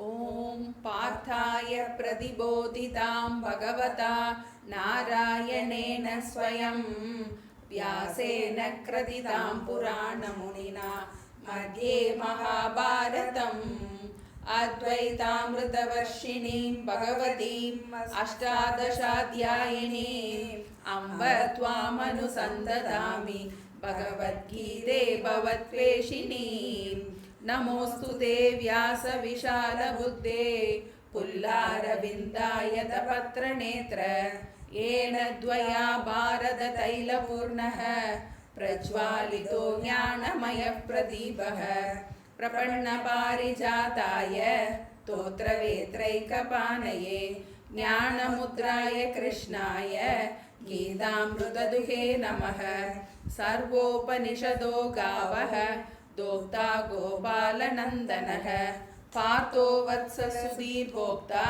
ॐ पार्थाय प्रतिबोधितां भगवता नारायणेन स्वयं व्यासेन कृतितां पुराणमुनिना मध्ये महाभारतम् अद्वैतामृतवर्षिणीं भगवतीम् अष्टादशाध्यायिनीम् अम्ब त्वामनुसन्दधामि भगवद्गीते भवद्वेषिणीम् नमोऽस्तु ते व्यासविशालबुद्धे पुल्लारविन्दायतपत्रनेत्र येन द्वया भारततैलपूर्णः प्रज्वालितो ज्ञानमयः प्रदीपः प्रपन्नपारिजाताय स्तोत्रवेत्रैकपाणये ज्ञानमुद्राय कृष्णाय गीतामृतदुहे नमः। सर्वोपनिषदो गावः दोक्ता गोपालनन्दनः पार्थो वत्ससुधीर्भोक्ता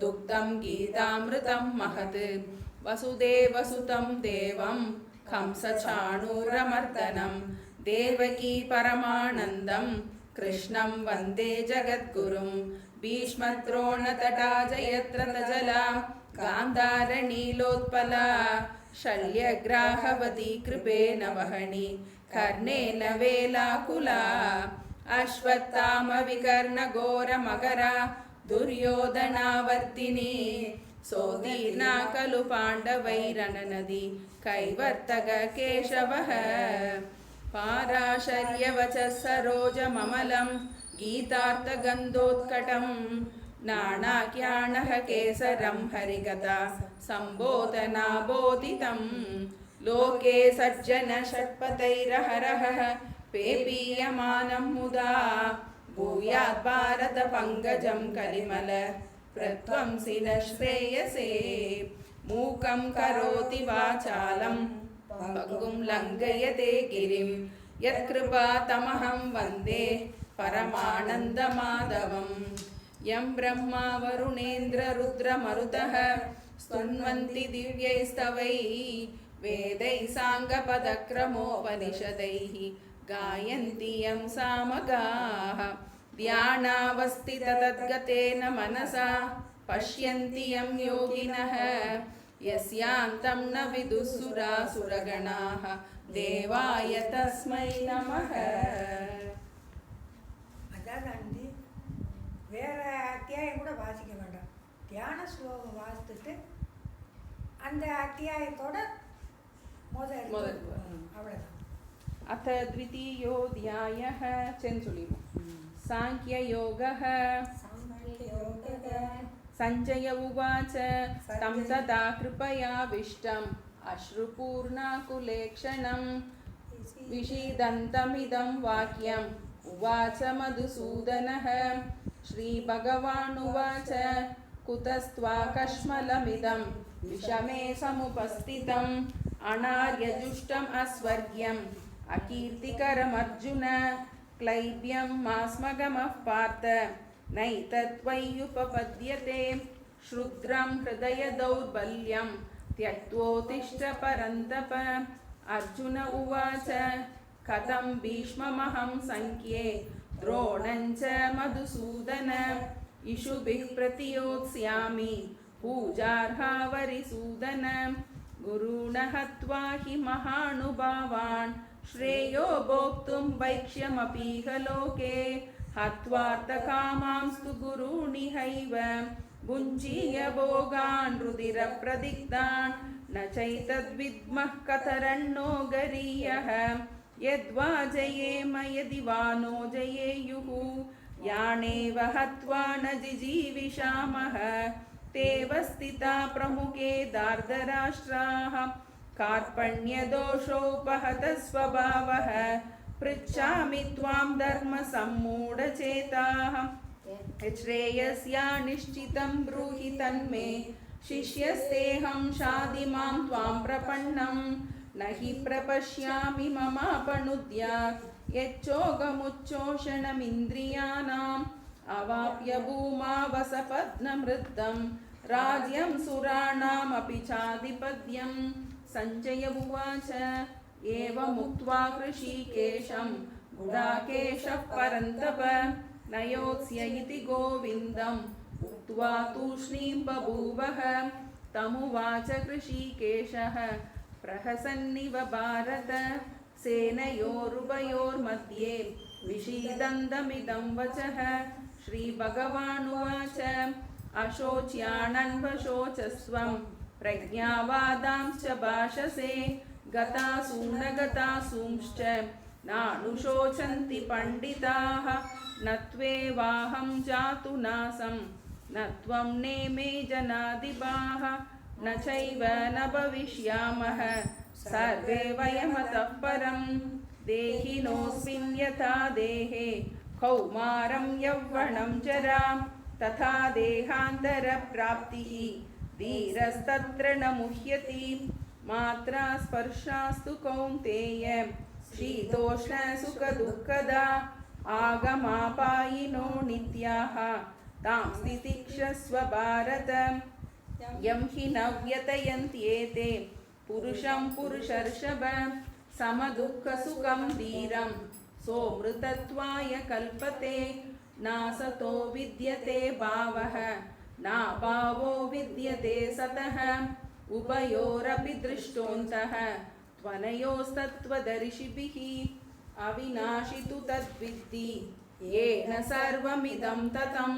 दुग्धं गीतामृतं महत्। वसुदेवसुतं देवं कंसचाणूरमर्दनं देवकी परमानन्दं कृष्णं वन्दे जगद्गुरुं। भीष्मद्रोणतटा जयद्रथजला गान्धारनीलोत्पला शल्यग्राहवती कृपेण वहनी कर्णेन वेलाकुला। अश्वत्थामविकर्णघोरमकरा दुर्योधनावर्तिनी सोदीर्णा खलु पाण्डवैरननदी कैवर्तक केशवः। पाराशर्यवचः सरोजममलं गीतार्थगन्धोत्कटं नानाख्यानः केसरं हरिकथा सम्बोधनाबोधितं। लोके सज्जन षट्पथैरहरः पेपीयमानं मुदा भूयात् भारत पंकजं कलिमल प्रध्वंसिन श्रेयसे। मूकं करोति वाचालं पङ्गुं लङ्घयते गिरिं यत्कृपातमहं वन्दे परमानन्दमाधवम्। यं ब्रह्मा वरुणेन्द्र रुद्रमरुतः स्तुन्वन्ति दिव्यैस्तवैः वेदैः साङ्गपदक्रमोपनिषदैः गायन्ति यं सामगाः। ध्यानावस्थिततद्गतेन मनसा पश्यन्ति यं योगिनः यस्यान्तं न विदुःसुरासुरगणाः देवाय तस्मै नमः। அதாண்டி வேற அத்தியாயம் கூட வாசிக்க வேண்டாம், தியான ஸ்லோகம் வாசித்துட்டு அந்த அத்தியாயத்தோட முதல் அவ்வளோதான். अथ द्वितीयोऽध्यायः चेन्सुलिमु साङ्ख्ययोगः। सञ्जय उवाच तं तदा कृपयाविष्टम् अश्रुपूर्णाकुलेक्षणं विषीदन्तमिदं वाक्यम् उवाच मधुसूदनः। श्रीभगवानुवाच कुतस्त्वाकश्मलमिदं विषमे समुपस्थितम् अनार्यजुष्टम् अस्वर्ग्यम् अकीर्तिकरमर्जुन। क्लैब्यं मास्मगमः पार्थ नैतत्त्वय्युपपद्यते। क्षुद्रं हृदय दौर्बल्यं त्यक्त्वोत्तिष्ठ परन्तप। अर्जुन उवाच कथं भीष्ममहं सङ्ख्ये द्रोणं च मधुसूदन। इषुभिः प्रतियोत्स्यामि पूजार्हा वरिसूदन। गुरून् हत्वा हि महानुभावान् श्रेयो भोक्तुं वैक्ष्यमपीह लोके। हत्वार्थकामांस्तु गुरूणिहैव भुञ्जीय भोगान् रुधिरप्रदिग्धान् न चैतद्विद्मः कतरन्नो गरीयः। यद्वा जयेम यदि वा नो जयेयुः यानेव हत्वा न जिजीविषामः। तेव स्थिता प्रमुखे दार्धराष्ट्राः कार्पण्यदोषोपहतः स्वभावः। पृच्छामि त्वां धर्मसम्मूढचेताः श्रेयस्या निश्चितं ब्रूहि तन्मे। शिष्यस्तेऽहं शाधिमां त्वां प्रपन्नं न हि प्रपश्यामि ममापनुद्यात्। यच्चोगमुच्चोषणमिन्द्रियाणाम् अवाप्य भूमा वसपत्नमृद्धं राज्यं सुराणामपि चाधिपत्यं। सञ्जय उवाच एवमुक्त्वा हृषीकेशं गुडाकेशः परन्तप नयोत्स्य इति गोविन्दम् उक्त्वा तूष्णीं बभूवः तमुवाच कृषिकेशः प्रहसन्निव भारत सेनयोरुभयोर्मध्ये विषीदन्तमिदं वचः श्रीभगवानुवाच अशोच्यानन्वशोचस्त्वं प्रज्ञावादांश्च भाषसे गतासून गतासूंश्च नानुशोचन्ति पण्डिताः न त्वेवाहं जातु नासं न त्वं नेमे जनाधिपाः न चैव न भविष्यामः सर्वे वयमतः परं देहिनोऽस्मिन् यथा देहे कौमारं यौवनं जरा तथा देहान्तरप्राप्तिः धीरस्तत्र न मुह्यति मात्रा स्पर्शास्तु कौन्तेय शीतोष्णसुखदुःखदा आगमापायिनो नित्याः तां स्थितिक्षस्व भारत यं हि न व्यतयन्त्येते पुरुषं पुरुषर्षभ समदुःखसुखं धीरं सोऽमृतत्वाय कल्पते नासतो विद्यते भावः नाभावो विद्यते सतः उभयोरपि दृष्टोऽन्तः त्वनयोस्तत्त्वदर्शिभिः अविनाशि तु तद्विद्धि येन सर्वमिदं ततं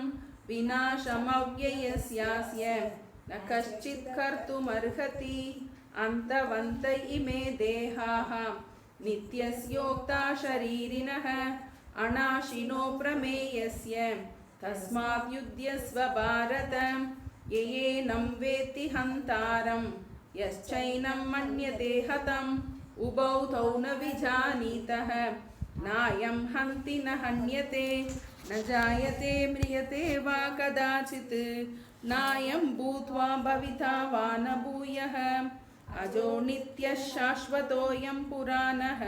विनाशमव्ययस्यास्य न कश्चित् कर्तुमर्हति अन्तवन्त इमे देहाः नित्यस्योक्ता शरीरिणः अनाशिनो प्रमेयस्य तस्मात् युध्यस्व भारत येनं वेत्ति हन्तारं यश्चैनं मन्यते हतम् उभौ तौ न विजानीतः नायं हन्ति न हन्यते न जायते म्रियते वा कदाचित् नायं भूत्वा भविता वा न भूयः अजो नित्यः शाश्वतोऽयं पुराणः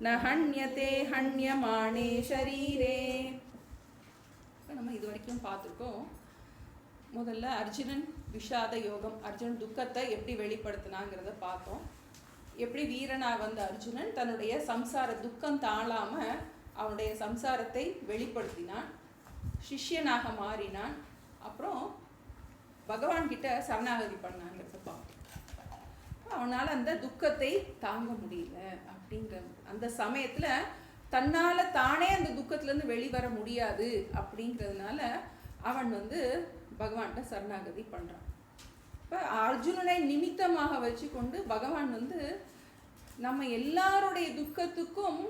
न हन्यते हन्यमाने शरीरे. நம்ம இது வரைக்கும் பார்த்துருக்கோம். முதல்ல அர்ஜுனன் விஷாத யோகம், அர்ஜுனன் துக்கத்தை எப்படி வெளிப்படுத்தினாங்கிறத பார்த்தோம். எப்படி வீரனா வந்த அர்ஜுனன் தன்னுடைய சம்சார துக்கம் தாழாம அவனுடைய சம்சாரத்தை வெளிப்படுத்தினான், சிஷ்யனாக மாறினான், அப்புறம் பகவான் கிட்ட சரணாகதி பண்ணாங்கிறத பார்த்தோம். அவனால் அந்த துக்கத்தை தாங்க முடியல அப்படிங்கிற அந்த சமயத்துல தன்னால தானே அந்த துக்கத்திலேருந்து வெளிவர முடியாது அப்படிங்கிறதுனால அவன் பகவான்கிட்ட சரணாகதி பண்றான். இப்போ அர்ஜுனனை நிமித்தமாக வச்சு கொண்டு பகவான் நம்ம எல்லாருடைய துக்கத்துக்கும்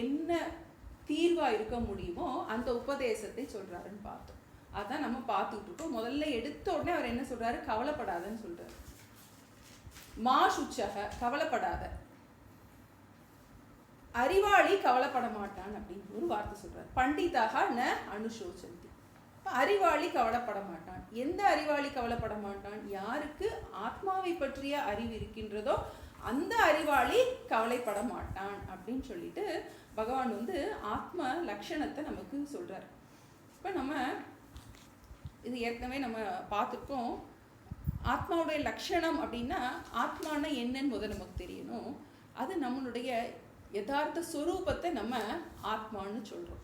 என்ன தீர்வா இருக்க முடியுமோ அந்த உபதேசத்தை சொல்றாருன்னு பார்த்தோம். அதான் நம்ம பார்த்துட்டு இருக்கோம். முதல்ல எடுத்த உடனே அவர் என்ன சொல்றாரு? கவலைப்படாதன்னு சொல்றாரு. மா சுச்சக, கவலைப்படாத. அறிவாளி கவலைப்பட மாட்டான் அப்படின்னு ஒரு வார்த்தை சொல்றாரு. பண்டிதாக ந அனுசோச்சந்தி. அறிவாளி கவலைப்பட மாட்டான். எந்த அறிவாளி கவலைப்பட மாட்டான்? யாருக்கு ஆத்மாவை பற்றிய அறிவு இருக்கின்றதோ அந்த அறிவாளி கவலைப்பட மாட்டான் அப்படின்னு சொல்லிட்டு பகவான் ஆத்ம லட்சணத்தை நமக்கு சொல்றாரு. இப்போ நம்ம இது ஏற்கனவே நம்ம பார்த்துருக்கோம். ஆத்மாவுடைய லட்சணம் அப்படின்னா ஆத்மானா என்னன்னு முதல்ல நமக்கு தெரியணும். அது நம்மளுடைய யதார்த்த ஸ்வரூபத்தை நம்ம ஆத்மான்னு சொல்கிறோம்.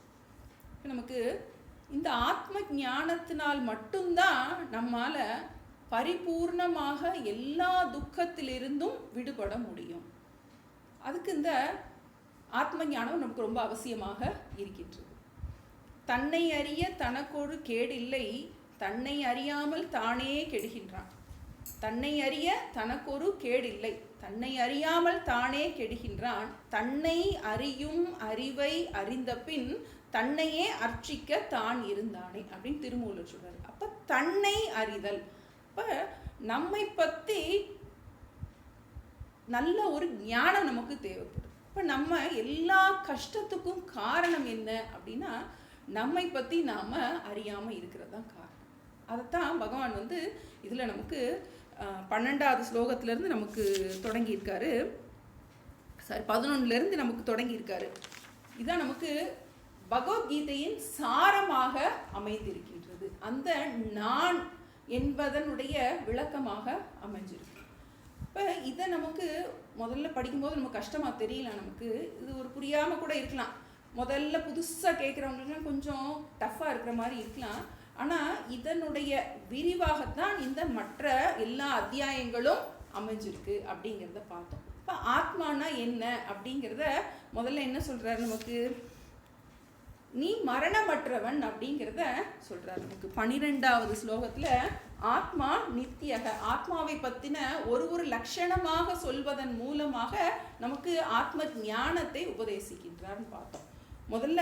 நமக்கு இந்த ஆத்ம ஞானத்தினால் மட்டும்தான் நம்மால் பரிபூர்ணமாக எல்லா துக்கத்திலிருந்தும் விடுபட முடியும். அதுக்கு இந்த ஆத்ம ஞானம் நமக்கு ரொம்ப அவசியமாக இருக்கின்றது. தன்னை அறிய தனக்கொரு கேடில்லை, தன்னை அறியாமல் தானே கெடுகின்றான். தன்னை அறிய தனக்கொரு கேடில்லை, தன்னை அறியாமல் தானே கெடுகின்றான். தன்னை அறியும் அறிவை அறிந்த பின் தன்னையே அர்ச்சிக்க தான் இருந்தானே அப்படின்னு திருமூலர் சொல்றாரு. அப்ப தன்னை அறிதல். அப்ப நம்மை பத்தி நல்ல ஒரு ஞானம் நமக்கு தேவைப்படும். இப்ப நம்ம எல்லா கஷ்டத்துக்கும் காரணம் என்ன அப்படின்னா நம்மை பத்தி நாம அறியாம இருக்கிறது தான் காரணம். அதைத்தான் பகவான் இதுல நமக்கு 12வது ஸ்லோகத்திலிருந்து நமக்கு தொடங்கியிருக்காரு. 11லேருந்து நமக்கு தொடங்கியிருக்காரு. இதான் நமக்கு பகவத்கீதையின் சாரமாக அமைந்திருக்கின்றது. அந்த நான் என்பதனுடைய விளக்கமாக அமைஞ்சிருக்கு. இப்போ இதை நமக்கு முதல்ல படிக்கும்போது நமக்கு கஷ்டமாக தெரியல. நமக்கு இது ஒரு புரியாமல் கூட இருக்கலாம். முதல்ல புதுசாக கேட்குறவங்களுக்குலாம் கொஞ்சம் டஃப்பாக இருக்கிற மாதிரி இருக்கலாம். ஆனால் இதனுடைய விரிவாகத்தான் இந்த மற்ற எல்லா அத்தியாயங்களும் அமைஞ்சிருக்கு அப்படிங்கிறத பார்த்தோம். இப்போ ஆத்மானா என்ன அப்படிங்கிறத முதல்ல என்ன சொல்கிறார் நமக்கு, நீ மரணமற்றவன் அப்படிங்கிறத சொல்கிறார் நமக்கு. 12வது ஸ்லோகத்தில் ஆத்மா நித்தியக, ஆத்மாவை பற்றின ஒரு லட்சணமாக சொல்வதன் மூலமாக நமக்கு ஆத்ம ஞானத்தை உபதேசிக்கின்றார்னு பார்த்தோம். முதல்ல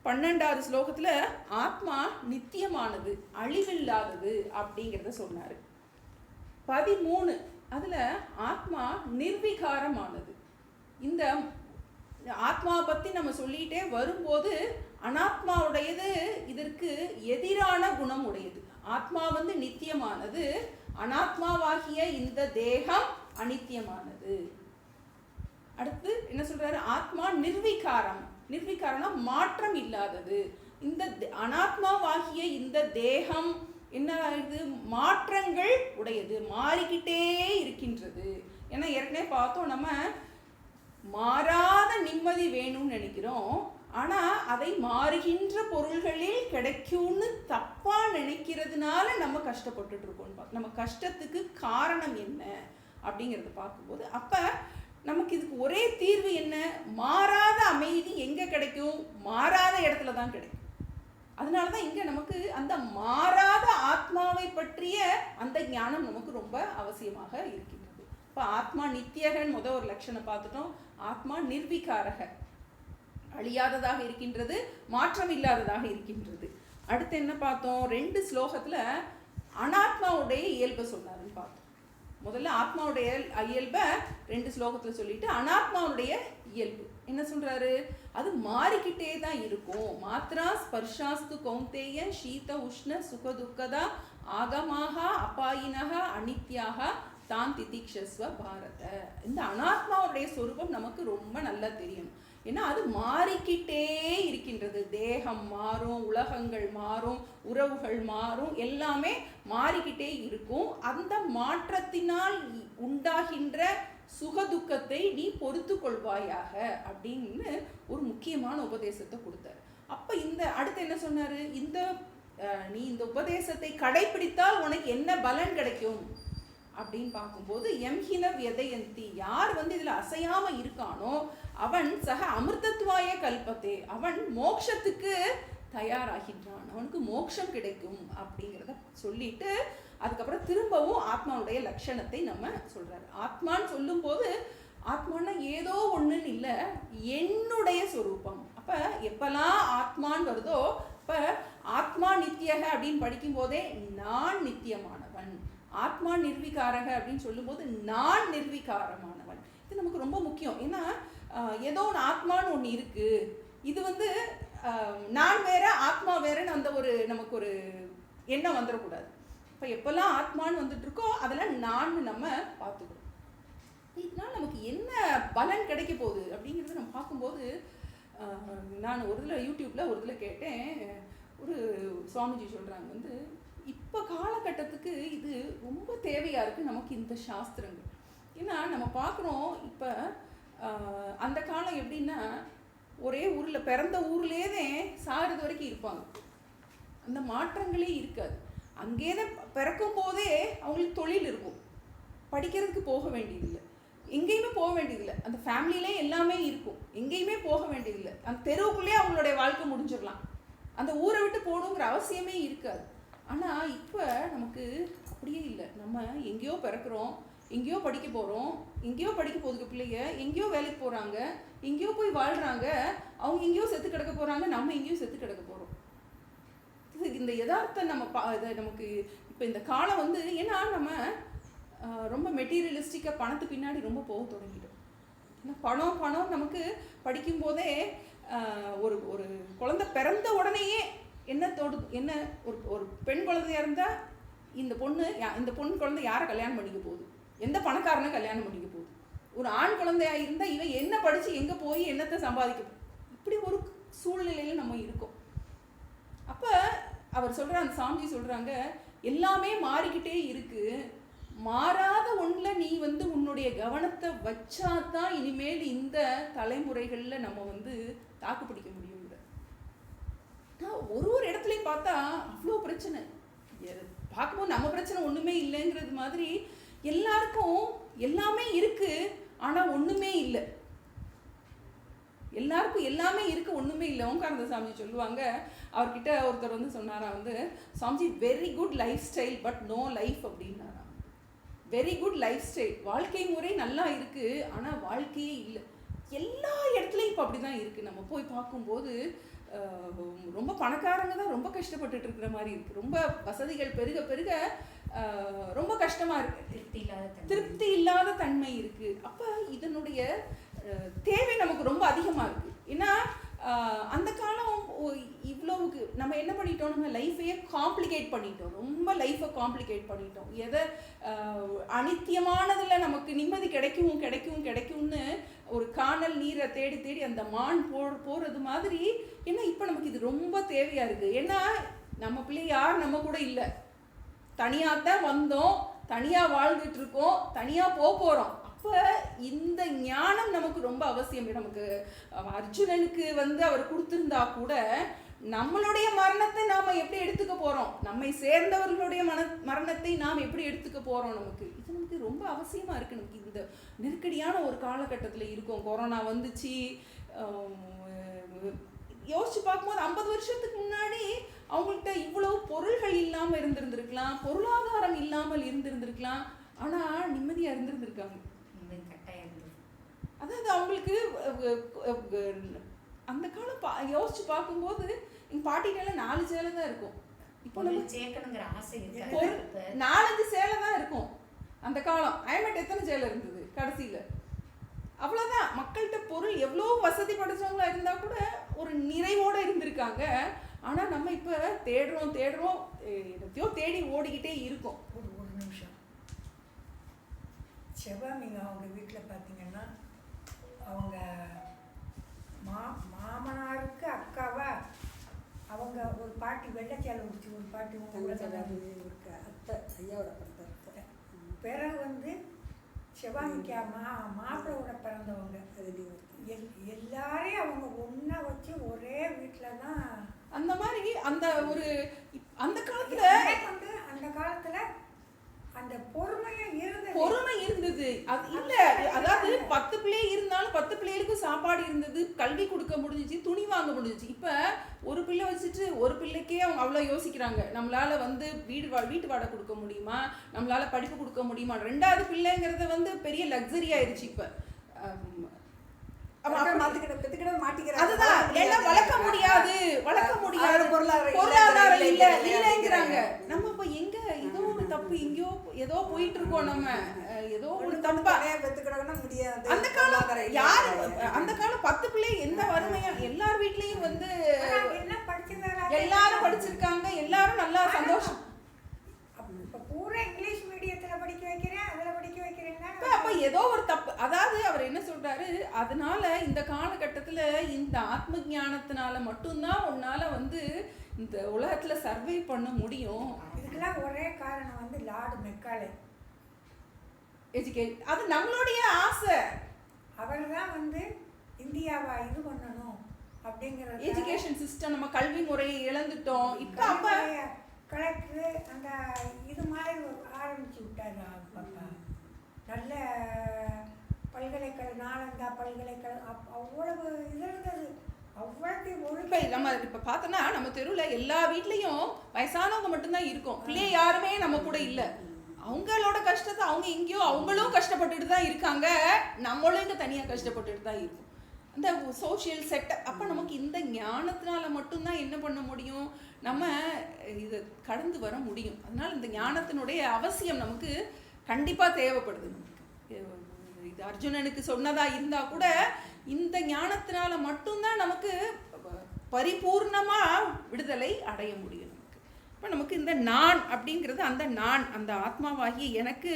12வது ஸ்லோகத்தில் ஆத்மா நித்தியமானது, அழிவில்லாதது அப்படிங்கிறத சொன்னார். 13 அதில் ஆத்மா நிர்விகாரமானது. இந்த ஆத்மா பற்றி நம்ம சொல்லிகிட்டே வரும்போது அனாத்மாவுடையது இதற்கு எதிரான குணம் உடையது. ஆத்மா நித்தியமானது, அனாத்மாவாகிய இந்த தேகம் அனித்தியமானது. அடுத்து என்ன சொல்றாரு, ஆத்மா நிர்விகாரம், நிர்விகாரம்னா மாற்றம் இல்லாதது. இந்த அனாத்மாவாகிய இந்த தேகம் என்ன இது, மாற்றங்கள் உடையது, மாறிக்கிட்டே இருக்கின்றது. ஏன்னா ஏற்கனவே பார்த்தோம், நம்ம மாறாத நிம்மதி வேணும்னு நினைக்கிறோம், ஆனால் அதை மாறுகின்ற பொருள்களில் கிடைக்கும்னு தப்பாக நினைக்கிறதுனால நம்ம கஷ்டப்பட்டுட்டு இருக்கோம். நம்ம கஷ்டத்துக்கு காரணம் என்ன அப்படிங்கிறத பார்க்கும்போது அப்போ நமக்கு இதுக்கு ஒரே தீர்வு என்ன, மாறாத அமைதி எங்கே கிடைக்கும், மாறாத இடத்துல தான் கிடைக்கும். அதனால தான் இங்கே நமக்கு அந்த மாறாத ஆத்மாவை பற்றிய அந்த ஞானம் நமக்கு ரொம்ப அவசியமாக இருக்கின்றது. இப்போ ஆத்மா நித்தியகன் ஒரு லட்சணம் பார்த்துட்டோம். ஆத்மா நிர்விகாரக, அழியாததாக இருக்கின்றது, மாற்றம் இல்லாததாக இருக்கின்றது. அடுத்து என்ன பார்த்தோம், 2 ஸ்லோகத்தில் அனாத்மாவுடைய இயல்பை சொன்னாருன்னு பார்த்தோம். முதல்ல ஆத்மாவுடைய இயல்பை 2 ஸ்லோகத்தில் சொல்லிட்டு அனாத்மாவுடைய இயல்பு என்ன சொல்றாரு, அது மாறிக்கிட்டே தான் இருக்கும். மாத்ரா ஸ்பர்ஷாஸ்து கௌந்தேய சீத உஷ்ண சுக துக்கதா ஆகமாக அபாயினக அனித்யாக தான் திதிக்ஷஸ்வ பாரத. இந்த அனாத்மாவுடைய சொரூபம் நமக்கு ரொம்ப நல்லா தெரியும். ஏன்னா அது மாறிக்கிட்டே இருக்கின்றது. தேகம் மாறும், உலகங்கள் மாறும், உறவுகள் மாறும், எல்லாமே மாறிக்கிட்டே இருக்கும். அந்த மாற்றத்தினால் உண்டாகின்ற சுகதுக்கத்தை நீ பொறுத்து கொள்வாயாக அப்படின்னு ஒரு முக்கியமான உபதேசத்தை கொடுத்தாரு. அப்போ இந்த அடுத்து என்ன சொன்னாரு, இந்த நீ இந்த உபதேசத்தை கடைபிடித்தால் உனக்கு என்ன பலன் கிடைக்கும் அப்படின்னு பார்க்கும்போது, எம்ஹின வியதயந்தி, யார் இதில் அசையாமல் இருக்கானோ அவன் சக அமிர்தத்வாய கல்பத்தே, அவன் மோட்சத்துக்கு தயாராகின்றான், அவனுக்கு மோட்சம் கிடைக்கும் அப்படிங்கிறத சொல்லிட்டு அதுக்கப்புறம் திரும்பவும் ஆத்மாவுடைய லட்சணத்தை நம்ம சொல்றாரு. ஆத்மான்னு சொல்லும்போது ஆத்மானா ஏதோ ஒன்றுன்னு இல்லை, என்னுடைய சொரூபம். அப்போ எப்பெல்லாம் ஆத்மான்னு வருதோ இப்போ ஆத்மா நித்தியக அப்படின்னு படிக்கும் போதே நான் நித்தியமானவன், ஆத்மா நிர்விகாரக அப்படின்னு சொல்லும்போது நான் நிர்விகாரமானவன். இது நமக்கு ரொம்ப முக்கியம். ஏன்னா ஏதோ ஒன்று ஆத்மான்னு ஒன்று இருக்கு, இது நான் வேற ஆத்மா வேறன்னு அந்த நமக்கு ஒரு எண்ணம் வந்துடக்கூடாது. இப்போ எப்பெல்லாம் ஆத்மான்னு வந்துட்டு இருக்கோ அதெல்லாம் நான் நம்ம பார்த்துக்கணும். இதனால் நமக்கு என்ன பலன் கிடைக்க போகுது அப்படிங்கிறது நம்ம பார்க்கும்போது, நான் ஒரு இதில் யூடியூப்பில் ஒரு இதில் கேட்டேன், ஒரு சுவாமிஜி சொல்கிறாங்க இப்போ காலகட்டத்துக்கு இது ரொம்ப தேவையாக இருக்குது நமக்கு இந்த சாஸ்திரங்கள். ஏன்னா நம்ம பார்க்குறோம் இப்போ அந்த காலம் எப்படின்னா, ஒரே ஊரில் பிறந்த ஊர்லேயே தான் சாகிறது வரைக்கும் இருப்பாங்க, அந்த மாற்றங்களே இருக்காது. அங்கேயே தான் பிறக்கும் போதே அவங்களுக்கு தொழில் இருக்கும், படிக்கிறதுக்கு போக வேண்டியதில்லை, எங்கேயுமே போக வேண்டியதில்லை, அந்த ஃபேமிலியிலே எல்லாமே இருக்கும், எங்கேயுமே போக வேண்டியதில்லை, அந்த தெருவுக்குள்ளேயே அவங்களுடைய வாழ்க்கை முடிஞ்சிடலாம், அந்த ஊரை விட்டு போகணுங்கிற அவசியமே இருக்காது. ஆனால் இப்போ நமக்கு அப்படியே இல்லை. நம்ம எங்கேயோ பிறக்கிறோம், எங்கேயோ படிக்க போகிறோம், எங்கேயோ படிக்க போகுதுக்கு பிள்ளைங்க, எங்கேயோ வேலைக்கு போகிறாங்க, எங்கேயோ போய் வாழ்கிறாங்க, அவங்க எங்கேயோ செத்து கிடக்க போகிறாங்க, நம்ம எங்கேயோ செத்து கிடக்க போகிறோம். இந்த யதார்த்தம் நமக்கு இப்போ இந்த காலம் ஏன்னா நம்ம ரொம்ப மெட்டீரியலிஸ்டிக்காக பணத்து பின்னாடி ரொம்ப போக தொடங்கிட்டோம். ஏன்னா பணம் நமக்கு படிக்கும்போதே ஒரு ஒரு குழந்தை பிறந்த உடனேயே என்ன ஒரு பெண் குழந்தையாக இருந்தால் இந்த பொண்ணு குழந்தை யாரை கல்யாணம் பண்ணிக்க போகுது, எந்த பணக்காரனை கல்யாணம் பண்ணிக்க போகுது, ஒரு ஆண் குழந்தையாக இருந்தால் இவன் என்ன படித்து எங்கே போய் என்னத்தை சம்பாதிக்க, இப்படி ஒரு சூழ்நிலையில் நம்ம இருக்கோம். அப்போ அவர் சொல்கிற அந்த சாமிஜி சொல்கிறாங்க, எல்லாமே மாறிக்கிட்டே இருக்குது, மாறாத ஒன்றில் நீ வந்து உன்னுடைய கவனத்தை வச்சாதான் இனிமேல் இந்த தலைமுறைகளில் நம்ம வந்து தாக்கு பிடிக்க முடியுங்கிற. ஒரு ஒரு இடத்துலையும் பார்த்தா அவ்வளோ பிரச்சனை. பார்க்கும்போது நம்ம பிரச்சனை ஒன்றுமே இல்லைங்கிறது மாதிரி எல்லாருக்கும் எல்லாமே இருக்கு, ஆனால் ஒன்றுமே இல்லை. எல்லாருக்கும் எல்லாமே இருக்கு, ஒன்றுமே இல்லை. ஓங்காரந்த சாமி சொல்லுவாங்க, அவர்கிட்ட ஒருத்தர் வந்து சொன்னாரா வந்து, Swamiji very good life style but no life அப்படின்னாராம். வெரி குட் லைஃப் ஸ்டைல், வாழ்க்கை முறை நல்லா இருக்கு, ஆனால் வாழ்க்கையே இல்லை. எல்லா இடத்துலையும் இப்போ அப்படி தான் இருக்குது. நம்ம போய் பார்க்கும்போது ரொம்ப பணக்காரங்க தான் ரொம்ப கஷ்டப்பட்டுட்டு இருக்கிற மாதிரி இருக்குது. ரொம்ப வசதிகள் பெருக பெருக ரொம்ப கஷ்டமாக இருக்குது, திருப்தி இல்லாத தன்மை இருக்குது. அப்போ இதனுடைய தேவை நமக்கு ரொம்ப அதிகமாக இருக்குது. ஏன்னா அந்த காலம் இவ்வளவுக்கு நம்ம என்ன பண்ணிட்டோம், நம்ம லைஃபையே காம்ப்ளிகேட் பண்ணிட்டோம், ரொம்ப லைஃப்பை காம்ப்ளிகேட் பண்ணிட்டோம். எதை அனித்தியமானதில் நமக்கு நிம்மதி கிடைக்கும் கிடைக்கும் கிடைக்கும்னு ஒரு காணல் நீரை தேடி தேடி அந்த மான் போகிறது மாதிரி. ஏன்னா இப்போ நமக்கு இது ரொம்ப தேவையாக இருக்குது. ஏன்னா நம்ம பிள்ளை யார் நம்ம கூட இல்லை, தனியாக தான் வந்தோம், தனியாக வாழ்ந்துட்டு இருக்கோம், தனியாக போகிறோம். அப்போ இந்த ஞானம் நமக்கு ரொம்ப அவசியம். நமக்கு அர்ஜுனனுக்கு வந்து அவர் கொடுத்துருந்தா கூட நம்மளுடைய மரணத்தை நாம் எப்படி எடுத்துக்க போகிறோம், நம்மை சேர்ந்தவர்களுடைய மரணத்தை நாம் எப்படி எடுத்துக்க போகிறோம், நமக்கு இது நமக்கு ரொம்ப அவசியமாக இருக்குது. நமக்கு இந்த நெருக்கடியான ஒரு காலகட்டத்தில் இருக்கோம். கொரோனா வந்துச்சு, யோசிச்சு பார்க்கும்போது 50 வருஷத்துக்கு முன்னாடி அவங்கள்ட்ட இவ்வளவு பொருள்கள் இல்லாமல் இருந்திருந்திருக்கலாம், பொருளாதாரம் இல்லாமல் இருந்திருந்திருக்கலாம், ஆனால் நிம்மதியாக இருந்திருந்திருக்காங்க. அதாவது அவங்களுக்கு அந்த காலம் யோசிச்சு பார்க்கும்போது எங்கள் பாட்டிகிட்ட 4 சேலை தான் இருக்கும். இப்போ நம்ம சேர்க்கணுங்கிற ஆசை 4-5 சேலை தான் இருக்கும். அந்த காலம் ஐமட் எத்தனை சேலை இருந்தது கடைசியில்? அவ்வளோதான். மக்கள்கிட்ட பொருள் எவ்வளோ வசதி படைச்சவங்களா இருந்தால் கூட ஒரு நிறைவோடு இருந்திருக்காங்க. ஆனால் நம்ம இப்போ தேடுறோம் எதையோ தேடி ஓடிக்கிட்டே இருக்கோம். ஒரு நிமிஷம், சிவகாமிங்க அவங்க வீட்டில் பார்த்தீங்கன்னா அவங்க மாமனாருக்கு அக்காவா அவங்க ஒரு பாட்டி வெள்ளைச்சாலை உடிச்சு, ஒரு பாட்டி அத்தை ஐயாவோட பிறந்த பிறகு வந்து சிவகாமிக்கு மாப்பிள்ளையோட பிறந்தவங்க. எல்லாரையும் அவங்க ஒன்றா வச்சு ஒரே வீட்டில் தான் அந்த மாதிரி அந்த ஒரு அந்த காலத்தில் வந்து அந்த காலத்தில் அந்த பொறுமை இருந்தது. அது இல்ல, அதாவது 10 பிள்ளை இருந்தாலும் 10 பிள்ளைகளுக்கு சாப்பாடு இருந்தது, கல்வி கொடுக்க முடிஞ்சிச்சு, துணி வாங்க முடிஞ்சிச்சு. இப்ப ஒரு பிள்ளை வச்சுட்டு ஒரு பிள்ளைக்கே அவங்க அவ்வளவு யோசிக்கிறாங்க, நம்மளால வந்து வீட்டு வாடகை கொடுக்க முடியுமா, நம்மளால படிப்பு கொடுக்க முடியுமா. 2வது பிள்ளைங்கிறத வந்து பெரிய லக்ஸரி ஆயிடுச்சு. இப்ப அதுதான் ஏன்னா வளர்க்க முடியாது பொருளாதாரம் இல்லைங்கிறாங்க. நம்ம இப்ப எங்க ஏதோ ஒரு தப்பு, எங்கேயோ ஏதோ போயிட்டு இருக்கோம், நம்ம ஏதோ ஒரு தப்பா முடியாது. அந்த காலம் யாரு அந்த காலம் 10 பிள்ளை எந்த வறுமையா, எல்லார் வீட்லயும் வந்து எல்லாரும் படிச்சிருக்காங்க, எல்லாரும் நல்லா சந்தோஷம். பூரா இங்கிலீஷ் மீடியத்துல படிக்க வைக்கிறேன், அதில் படிக்க வைக்கிறேங்க. அப்ப ஏதோ ஒரு தப்பு. அதாவது அவர் என்ன சொல்றாரு, அதனால இந்த காலகட்டத்துல இந்த ஆத்ம ஞானத்தினால மட்டும்தான் உன்னால வந்து இந்த உலகத்துல சர்வை பண்ண முடியும். இதுக்கெல்லாம் ஒரே காரணம் வந்து லார்டு மெக்காலே எஜுகேட். அது நம்மளுடைய ஆசை. அவர் தான் வந்து இந்தியாவை இது பண்ணணும் அப்படிங்கிற எஜுகேஷன் சிஸ்டம், நம்ம கல்வி முறையை இழந்துட்டோம். இப்ப அப்ப கலெக்டர் அந்த இது மாதிரி ஆரம்பிச்சு விட்டாரு. பாப்பா நல்ல பல்கலைக்கழகம், நாலந்தா பல்கலைக்கழகம் அவ்வளவு இது இருந்தது. அவ்வளோத்தையும் இப்போ நம்ம இப்போ பார்த்தோன்னா நம்ம தெருவில் எல்லா வீட்லேயும் வயசானவங்க மட்டும்தான் இருக்கும், பிள்ளை யாருமே நம்ம கூட இல்லை. அவங்களோட கஷ்டத்தை அவங்க எங்கேயோ அவங்களும் கஷ்டப்பட்டுட்டு தான் இருக்காங்க, நம்மளும் இங்கே தனியாக கஷ்டப்பட்டுட்டு தான் இருக்கும். அந்த சோஷியல் செட்டப். அப்போ நமக்கு இந்த ஞானத்தினால மட்டும்தான் என்ன பண்ண முடியும், நம்ம இதை கடந்து வர முடியும். அதனால் இந்த ஞானத்தினுடைய அவசியம் நமக்கு கண்டிப்பாக தேவைப்படுது. நமக்கு இது அர்ஜுனனுக்கு சொன்னதா இருந்தால் கூட இந்த ஞானத்தினால மட்டும்தான் நமக்கு பரிபூர்ணமாக விடுதலை அடைய முடியும். நமக்கு இப்போ நமக்கு இந்த நான் அப்படிங்கிறது, அந்த ஆத்மாவாகிய எனக்கு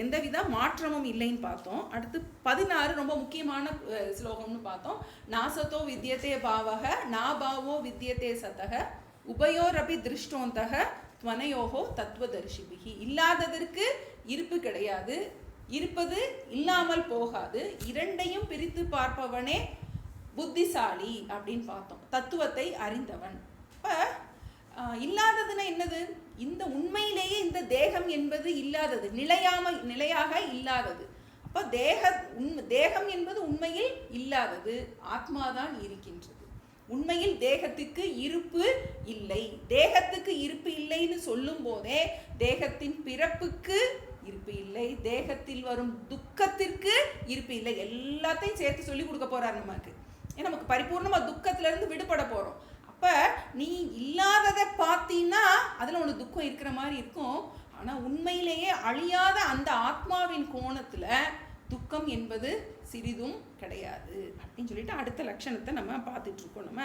எந்தவித மாற்றமும் இல்லைன்னு பார்த்தோம். அடுத்து 16 ரொம்ப முக்கியமான ஸ்லோகம்னு பார்த்தோம். நாசத்தோ வித்யதே பாவக நாபாவோ வித்யதே சதக உபயோரபி திருஷ்டோந்தக துவனையோகோ தத்துவதர்ஷிபிகி. இல்லாததற்கு இருப்பு கிடையாது, இருப்பது இல்லாமல் போகாது, இரண்டையும் பிரித்து பார்ப்பவனே புத்திசாலி அப்படின்னு பார்த்தோம், தத்துவத்தை அறிந்தவன். இப்போ இல்லாததுன்னா என்னது? இந்த உண்மையிலேயே இந்த தேகம் என்பது இல்லாதது, நிலையாக இல்லாதது. அப்போ தேகம் என்பது உண்மையில் இல்லாதது, ஆத்மாதான் இருக்கின்றது. உண்மையில் தேகத்துக்கு இருப்பு இல்லை. தேகத்துக்கு இருப்பு இல்லைன்னு சொல்லும் போதே தேகத்தின் பிறப்புக்கு இருப்பு இல்லை, தேகத்தில் வரும் துக்கத்திற்கு இருப்பு இல்லை, எல்லாத்தையும் சேர்த்து சொல்லி கொடுக்க போறார் நமக்கு. ஏன்னா நமக்கு பரிபூர்ணமா துக்கத்துல இருந்து விடுபட போறோம். அப்ப நீ இல்லாததை பார்த்தீங்கன்னா அதுல உனக்கு துக்கம் இருக்கிற மாதிரி இருக்கும். ஆனா உண்மையிலேயே அழியாத அந்த ஆத்மாவின் கோணத்துல துக்கம் என்பது சிறிதும் கிடையாது அப்படின்னு சொல்லிட்டு அடுத்த லட்சணத்தை நம்ம பார்த்துட்டு இருக்கோம். நம்ம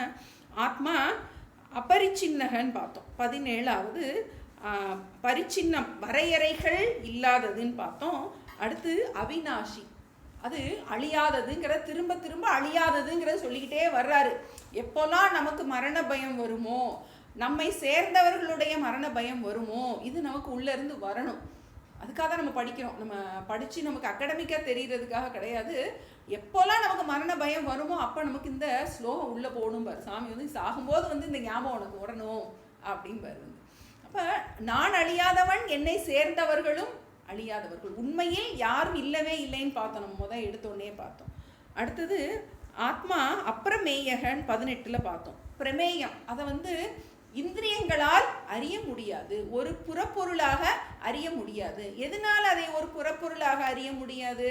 ஆத்மா அபரிச்சின்னகன்னு பார்த்தோம். 17வது பரிச்சின்னம், வரையறைகள் இல்லாததுன்னு பார்த்தோம். அடுத்து அவிநாசி, அது அழியாததுங்கிற, திரும்ப திரும்ப அழியாததுங்கிறத சொல்லிக்கிட்டே வர்றாரு. எப்போல்லாம் நமக்கு மரண பயம் வருமோ, நம்மை சேர்ந்தவர்களுடைய மரண பயம் வருமோ, இது நமக்கு உள்ள இருந்து வரணும். அதுக்காக தான் நம்ம படிக்கிறோம். நம்ம படித்து நமக்கு அகடமிக்காக தெரிகிறதுக்காக கிடையாது. எப்போல்லாம் நமக்கு மரண பயம் வருமோ அப்போ நமக்கு இந்த ஸ்லோகம் உள்ளே போகணும் பாரு. சாமி வந்து சாகும்போது வந்து இந்த ஞாபகம் உனக்கு வரணும் அப்படின்பாரு. அப்போ நான் அழியாதவன், என்னை சேர்ந்தவர்களும் அழியாதவர்கள். உண்மையில் யாரும் இல்லவே இல்லைன்னு பார்த்தோம். நம்ம முதல் எடுத்தோடனே பார்த்தோம். அடுத்தது ஆத்மா அப்பிரமேயகன் 18ல் பார்த்தோம். பிரமேயம், அதை வந்து இந்திரியங்களால் அறிய முடியாது, ஒரு புறப்பொருளாக அறிய முடியாது. எதனால் அதை ஒரு புறப்பொருளாக அறிய முடியாது?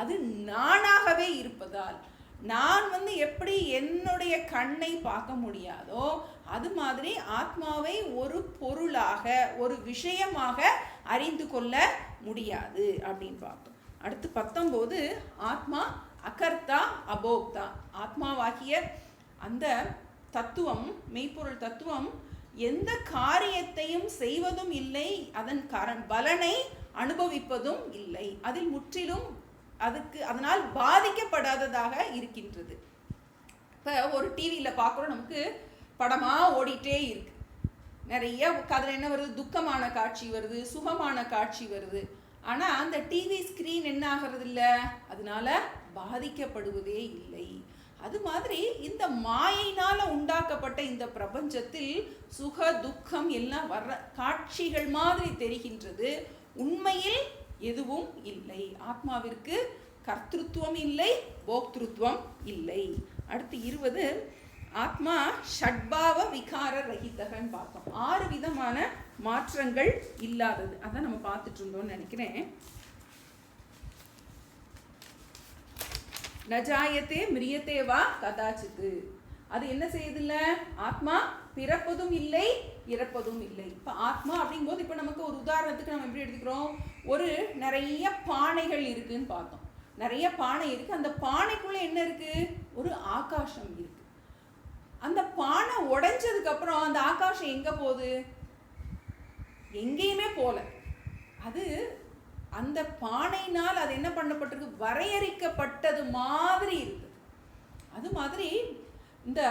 அது நானாகவே இருப்பதால். நான் வந்து எப்படி என்னுடைய கண்ணை பார்க்க முடியாதோ அது மாதிரி ஆத்மாவை ஒரு பொருளாக, ஒரு விஷயமாக அறிந்து கொள்ள முடியாது அப்படின்னு பார்த்தோம். அடுத்து 19 ஆத்மா அகர்த்தா அபோக்தா. ஆத்மாவாகிய அந்த தத்துவம், மெய்ப்பொருள் தத்துவம் எந்த காரியத்தையும் செய்வதும் இல்லை, அதன் பலனை அனுபவிப்பதும் இல்லை, அதில் முற்றிலும் அதனால் பாதிக்கப்படாததாக இருக்கின்றது. இப்போ ஒரு டிவியில் பார்க்குறோம், நமக்கு படமாக ஓடிட்டே இருக்கு, நிறைய அதில் என்ன வருது, துக்கமான காட்சி வருது, சுகமான காட்சி வருது. ஆனால் அந்த டிவி ஸ்க்ரீன் என்ன ஆகிறது இல்லை, அதனால பாதிக்கப்படுவதே இல்லை. அது மாதிரி இந்த மாயினால் உண்டாக்கப்பட்ட இந்த பிரபஞ்சத்தில் சுக துக்கம் எல்லாம் வர்ற காட்சிகள் மாதிரி தெரிகின்றது. உண்மையில் எதுவும் இல்லை. ஆத்மாவிற்கு கர்த்திருவம் இல்லை, போக்திருத்துவம் இல்லை. அடுத்து 20 ஆத்மா ஷட்பாவ விகார ரஹிதகன்னு பார்த்தோம். 6 விதமான மாற்றங்கள் இல்லாதது. அதான் நம்ம பார்த்துட்டு இருந்தோம்னு நினைக்கிறேன். நஜாயத்தே மிரியத்தே வா கதாச்சித்து. அது என்ன செய்யுதில்ல, ஆத்மா பிறப்பதும் இல்லை, இறப்பதும் இல்லை. இப்போ ஆத்மா அப்படிங்கும்போது இப்போ நமக்கு ஒரு உதாரணத்துக்கு நம்ம எப்படி எடுத்துக்கிறோம், ஒரு நிறைய பானைகள் இருக்குன்னு பார்த்தோம். நிறைய பானை இருக்கு, அந்த பானைக்குள்ள என்ன இருக்கு, ஒரு ஆகாசம் இருக்கு. அந்த பானை உடைஞ்சதுக்கு அப்புறம் அந்த ஆகாசம் எங்க போகுது, எங்கேயுமே போல. அது அந்த பானையினால் அது என்ன பண்ணப்பட்டிருக்கு, வரையறுக்கப்பட்டது மாதிரி இருக்கு. அது மாதிரி இந்த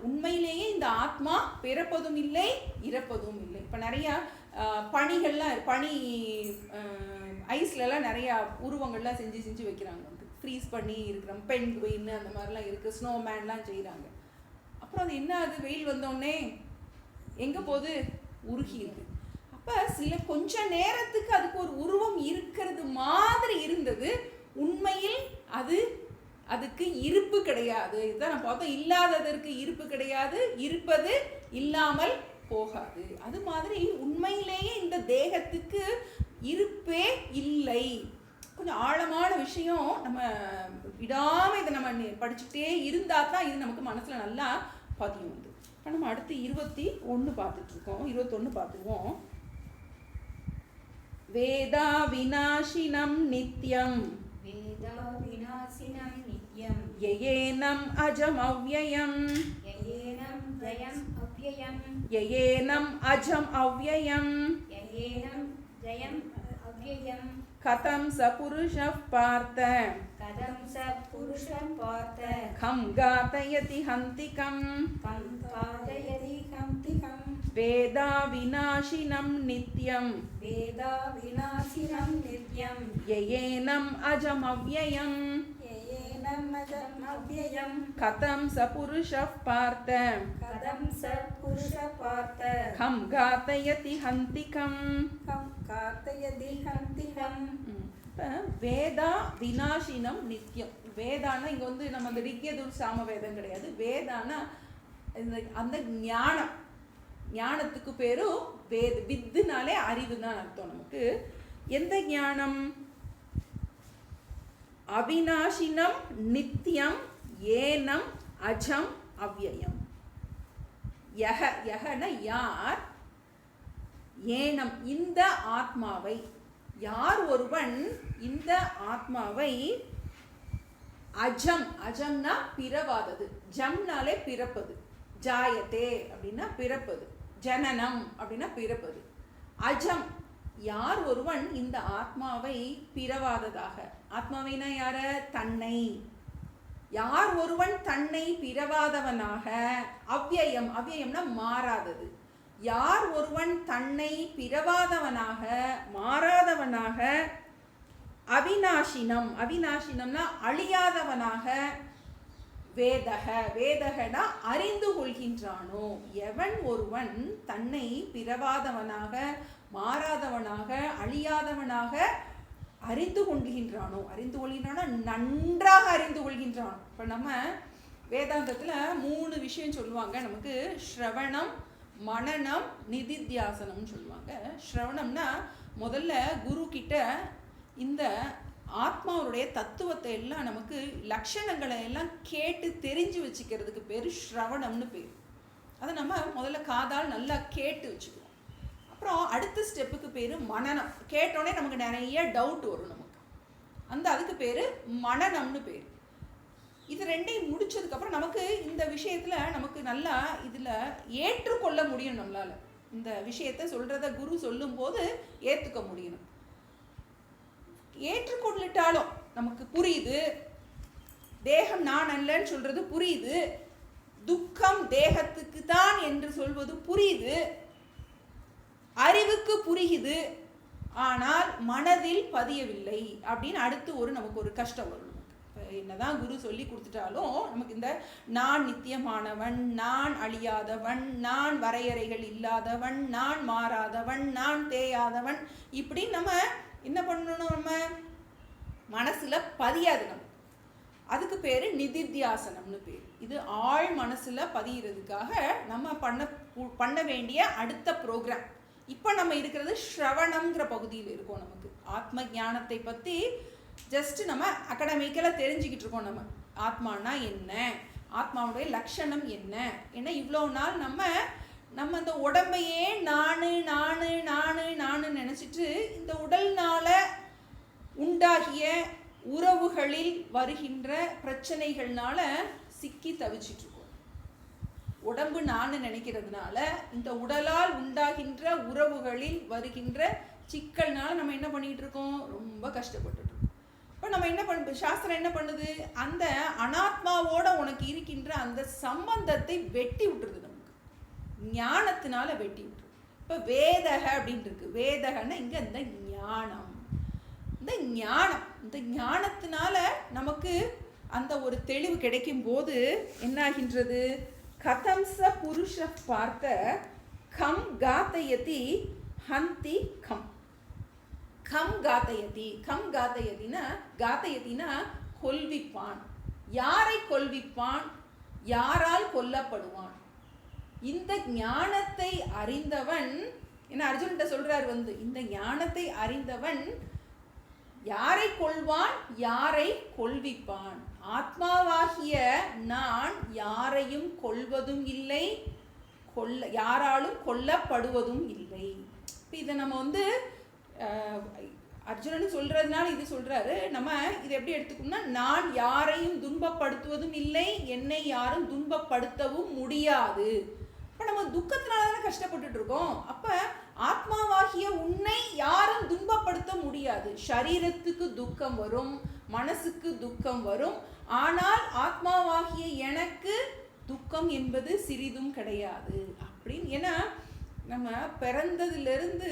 உண்மையிலேயே இந்த ஆத்மா பிறப்பதும் இல்லை, இறப்பதும் இல்லை. இப்போ நிறையா பனிகள்லாம், பனி ஐஸ்லலாம் நிறையா உருவங்கள்லாம் செஞ்சு வைக்கிறாங்க, வந்து ஃப்ரீஸ் பண்ணி இருக்கிற பென்குயின் அந்த மாதிரிலாம் இருக்குது, ஸ்னோமேன்லாம் செய்கிறாங்க. அப்புறம் அது என்ன, அது வெயில் வந்தோடனே எங்கே போகுது, உருகிடுது. அப்போ கொஞ்ச நேரத்துக்கு அதுக்கு ஒரு உருவம் இருக்கிறது மாதிரி இருந்தது, உண்மையில் அதுக்கு இருப்பு கிடையாது. இதுதான் நான் பார்த்தோம், இல்லாததற்கு இருப்பு கிடையாது, இருப்பது இல்லாமல் போகாது. அது மாதிரி உண்மையிலேயே இந்த தேகத்துக்கு இருப்பே இல்லை. கொஞ்சம் ஆழமான விஷயம், நம்ம விடாமல் இதை நம்ம படிச்சுட்டே இருந்தால் தான் இது நமக்கு மனசில் நல்லா பதியும். வந்து இப்போ நம்ம அடுத்து 21 பார்த்துட்ருக்கோம். 21 பார்த்துக்குவோம். வேதா விநாசினம் நித்யம், வேதா விநாசினம் நித்யம், யயேனம் அஜம் அவ்யயம், யயேனம் ஜயம் அவ்யயம், யயேனம் அஜம் அவ்யயம், யயேனம் ஜயம் அவ்யயம், கதம் ச புருஷः பார்த்த, கதம் ச புருஷம் பார்த்த, கம் காதயதி ஹந்திகம், கம் காதயதி ஹந்திகம், வேதா விநாசினம் நித்யம் வேதா விநாசினம் நித்யம் யயேனம் அஜம் அவ்யயம் ஏனம் அஜம் அவ்யயம் கதம் ச புருஷः பார்த்த கதம் ச புருஷ பார்த்த கம் காத்தயதி ஹந்திகம். கம் காத்தயதி ஹந்திகம். இப்போ வேதா விநாசினம் நித்யம். வேதானா இங்கே வந்து நம்ம அந்த ரிக்யதுர் சாம வேதம் கிடையாது. வேதானா இந்த அந்த ஞானம், ஞானத்துக்கு பேரும் வேத. வித்துனாலே அறிவு தான் அர்த்தம். நமக்கு எந்த ஞானம்? அவிநாசினம் நித்யம் ஏனம் அஜம் அவ்யயம். யஹ, யஹன யார், ஏனம் இந்த ஆத்மாவை, யார் ஒருவன் இந்த ஆத்மாவை, அஜம், அஜம்னா பிறவாதது, ஜம்னாலே பிறப்பது, ஜாயத்தே அப்படின்னா பிறப்பது, ஜனனம் அப்படின்னா பிறப்பது, அஜம் யார் ஒருவன் இந்த ஆத்மாவை பிறவாததாக, ஆத்மாவைனா யார? தன்னை, யார் ஒருவன் தன்னை பிறவாதவனாக, அவ்யயம், அவ்யயம்னா மாறாதது, யார் ஒருவன் தன்னை பிறவாதவனாக மாறாதவனாக, அவிநாசினம், அவிநாசினம்னா அழியாதவனாக, வேதக, வேதகனா அறிந்து கொள்கின்றானோ, எவன் ஒருவன் தன்னை பிறவாதவனாக மாறாதவனாக அழியாதவனாக அறிந்து கொள்கின்றானோ, அறிந்து கொள்கின்றானோ நன்றாக அறிந்து கொள்கின்றான். இப்போ நம்ம வேதாந்தத்தில் 3 விஷயம் சொல்லுவாங்க நமக்கு. ஸ்ரவணம், மனனம், நிதித்தியாசனம்னு சொல்லுவாங்க. ஸ்ரவணம்னா முதல்ல குரு கிட்ட இந்த ஆத்மாவுடைய தத்துவத்தை எல்லாம், நமக்கு லட்சணங்களை எல்லாம் கேட்டு தெரிஞ்சு வச்சுக்கிறதுக்கு பேர் ஸ்ரவணம்னு பேர். அதை நம்ம முதல்ல காதால் நல்லா கேட்டு வச்சுக்குவோம். அப்புறம் அடுத்த ஸ்டெப்புக்கு பேர் மனனம். கேட்டோடனே நமக்கு நிறைய டவுட் வரும் நமக்கு, அந்த அதுக்கு பேர் மனனம்னு பேர். இது ரெண்டையும் முடிச்சதுக்கப்புறம் நமக்கு இந்த விஷயத்தில் நமக்கு நல்லா இதில் ஏற்றுக்கொள்ள முடியும். நம்மளால் இந்த விஷயத்தை சொல்கிறத குரு சொல்லும்போது ஏற்றுக்க முடியணும். ஏற்றுக்கொள்ளிட்டாலும் நமக்கு புரியுது, தேகம் நான் அல்லன்னு சொல்கிறது புரியுது, துக்கம் தேகத்துக்கு தான் என்று சொல்வது புரியுது, அறிவுக்கு புரியுது, ஆனால் மனதில் பதியவில்லை அப்படின்னு அடுத்து நமக்கு ஒரு கஷ்டம் வரும். என்னதான் குரு சொல்லி கொடுத்துட்டாலும் நமக்கு இந்த நான் நித்தியமானவன், நான் அழியாதவன், நான் வரையறைகள் இல்லாதவன், நான் மாறாதவன், நான் தேயாதவன், இப்படி நம்ம என்ன பண்ணணும்? நம்ம மனசுல பதியாது. நம்ம அதுக்கு பேரு நிதித்தியாசனம்னு பேர். இது ஆழ் மனசுல பதிகிறதுக்காக நம்ம பண்ண வேண்டிய அடுத்த ப்ரோக்ராம். இப்போ நம்ம இருக்கிறது ஸ்ரவணம்ங்கிற பகுதியில் இருக்கோம். நமக்கு ஆத்ம ஞானத்தை பற்றி ஜஸ்ட் நம்ம அகடமிக்கலாக தெரிஞ்சுக்கிட்டு இருக்கோம். நம்ம ஆத்மானா என்ன, ஆத்மாவுடைய லட்சணம் என்ன. ஏன்னா இவ்வளோ நாள் நம்ம அந்த உடம்பையே நானு நானு நானு நானு நினச்சிட்டு இந்த உடல்னால உண்டாகிய உறவுகளில் வருகின்ற பிரச்சனைகள்னால சிக்கி தவிச்சிட்டு இருக்கோம். உடம்பு நான் நினைக்கிறதுனால இந்த உடலால் உண்டாகின்ற உறவுகளில் வருகின்ற சிக்கல்னால நம்ம என்ன பண்ணிட்டு இருக்கோம்? ரொம்ப கஷ்டப்பட்டு இருக்கோம். இப்போ நம்ம என்ன பண்ண, சாஸ்திரம் என்ன பண்ணுது? அந்த அனாத்மாவோட உனக்கு இருக்கின்ற அந்த சம்பந்தத்தை வெட்டி விட்டுருது. நமக்கு ஞானத்தினால வெட்டி விட்டுருது. இப்போ வேதக அப்படின்னு இருக்கு. வேதகன்னா இங்க இந்த ஞானம், இந்த ஞானம், இந்த ஞானத்தினால நமக்கு அந்த ஒரு தெளிவு கிடைக்கும் போது என்னாகின்றது? கதம்ச புருஷ பார்த்த கம் காத்தயதி ஹந்தி கம். கம் காத்தயதி, கம் காத்தயதினா, காத்தயதினா கொல்விப்பான். யாரை கொல்விப்பான்? யாரால் கொல்லப்படுவான்? இந்த ஞானத்தை அறிந்தவன் என்ன அர்ஜுன்கிட்ட சொல்றார் இந்த ஞானத்தை அறிந்தவன் யாரை கொல்வான்? யாரை கொல்விப்பான்? ஆத்மாவாகிய நான் யாரையும் கொல்வதும் இல்லை, யாராலும் கொல்லப்படுவதும் இல்லை. இப்போ இதை நம்ம அர்ஜுனன் சொல்றதுனால இது சொல்றாரு. நம்ம இதை எப்படி எடுத்துக்கணும்னா, நான் யாரையும் துன்பப்படுத்துவதும் இல்லை, என்னை யாரும் துன்பப்படுத்தவும் முடியாது. இப்போ நம்ம துக்கத்தினால தானே கஷ்டப்பட்டுட்டு இருக்கோம். அப்போ ஆத்மாவாகிய உன்னை யாரும் துன்பப்படுத்த முடியாது. சரீரத்துக்கு துக்கம் வரும், மனசுக்கு துக்கம் வரும், ஆனால் ஆத்மாவாகிய எனக்கு துக்கம் என்பது சிறிதும் கிடையாது அப்படின்னு. ஏன்னா நம்ம பிறந்ததிலிருந்து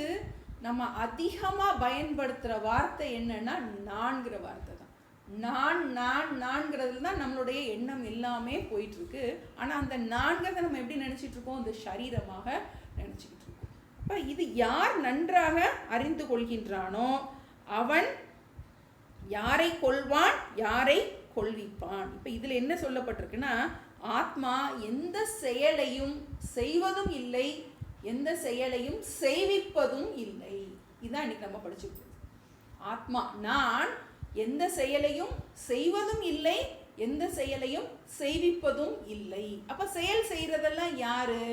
நம்ம அதிகமாக பயன்படுத்துகிற வார்த்தை என்னன்னா நான்கிற வார்த்தை தான். நான்கிறதுல தான் நம்மளுடைய எண்ணம் எல்லாமே போயிட்டுருக்கு. ஆனால் அந்த நான்கிறத நம்ம எப்படி நினச்சிட்டு இருக்கோம்? இந்த சரீரமாக நினச்சிக்கிட்டு இருக்கோம். அப்போ இது யார் நன்றாக அறிந்து கொள்கின்றானோ அவன் யாரை கொள்வான், யாரை கொள்விப்பான். இப்போ இதில் என்ன சொல்லப்பட்டிருக்குன்னா, ஆத்மா எந்த செயலையும் செய்வதும் இல்லை, எந்த செயலையும் செய்விப்பதும் இல்லை. இதுதான் இன்னைக்கு நம்ம படிச்சுக்கிட்டு. ஆத்மா நான் எந்த செயலையும் செய்வதும் இல்லை, எந்த செயலையும் செய்விப்பதும் இல்லை. அப்ப செயல் செய்யறதெல்லாம் யாரு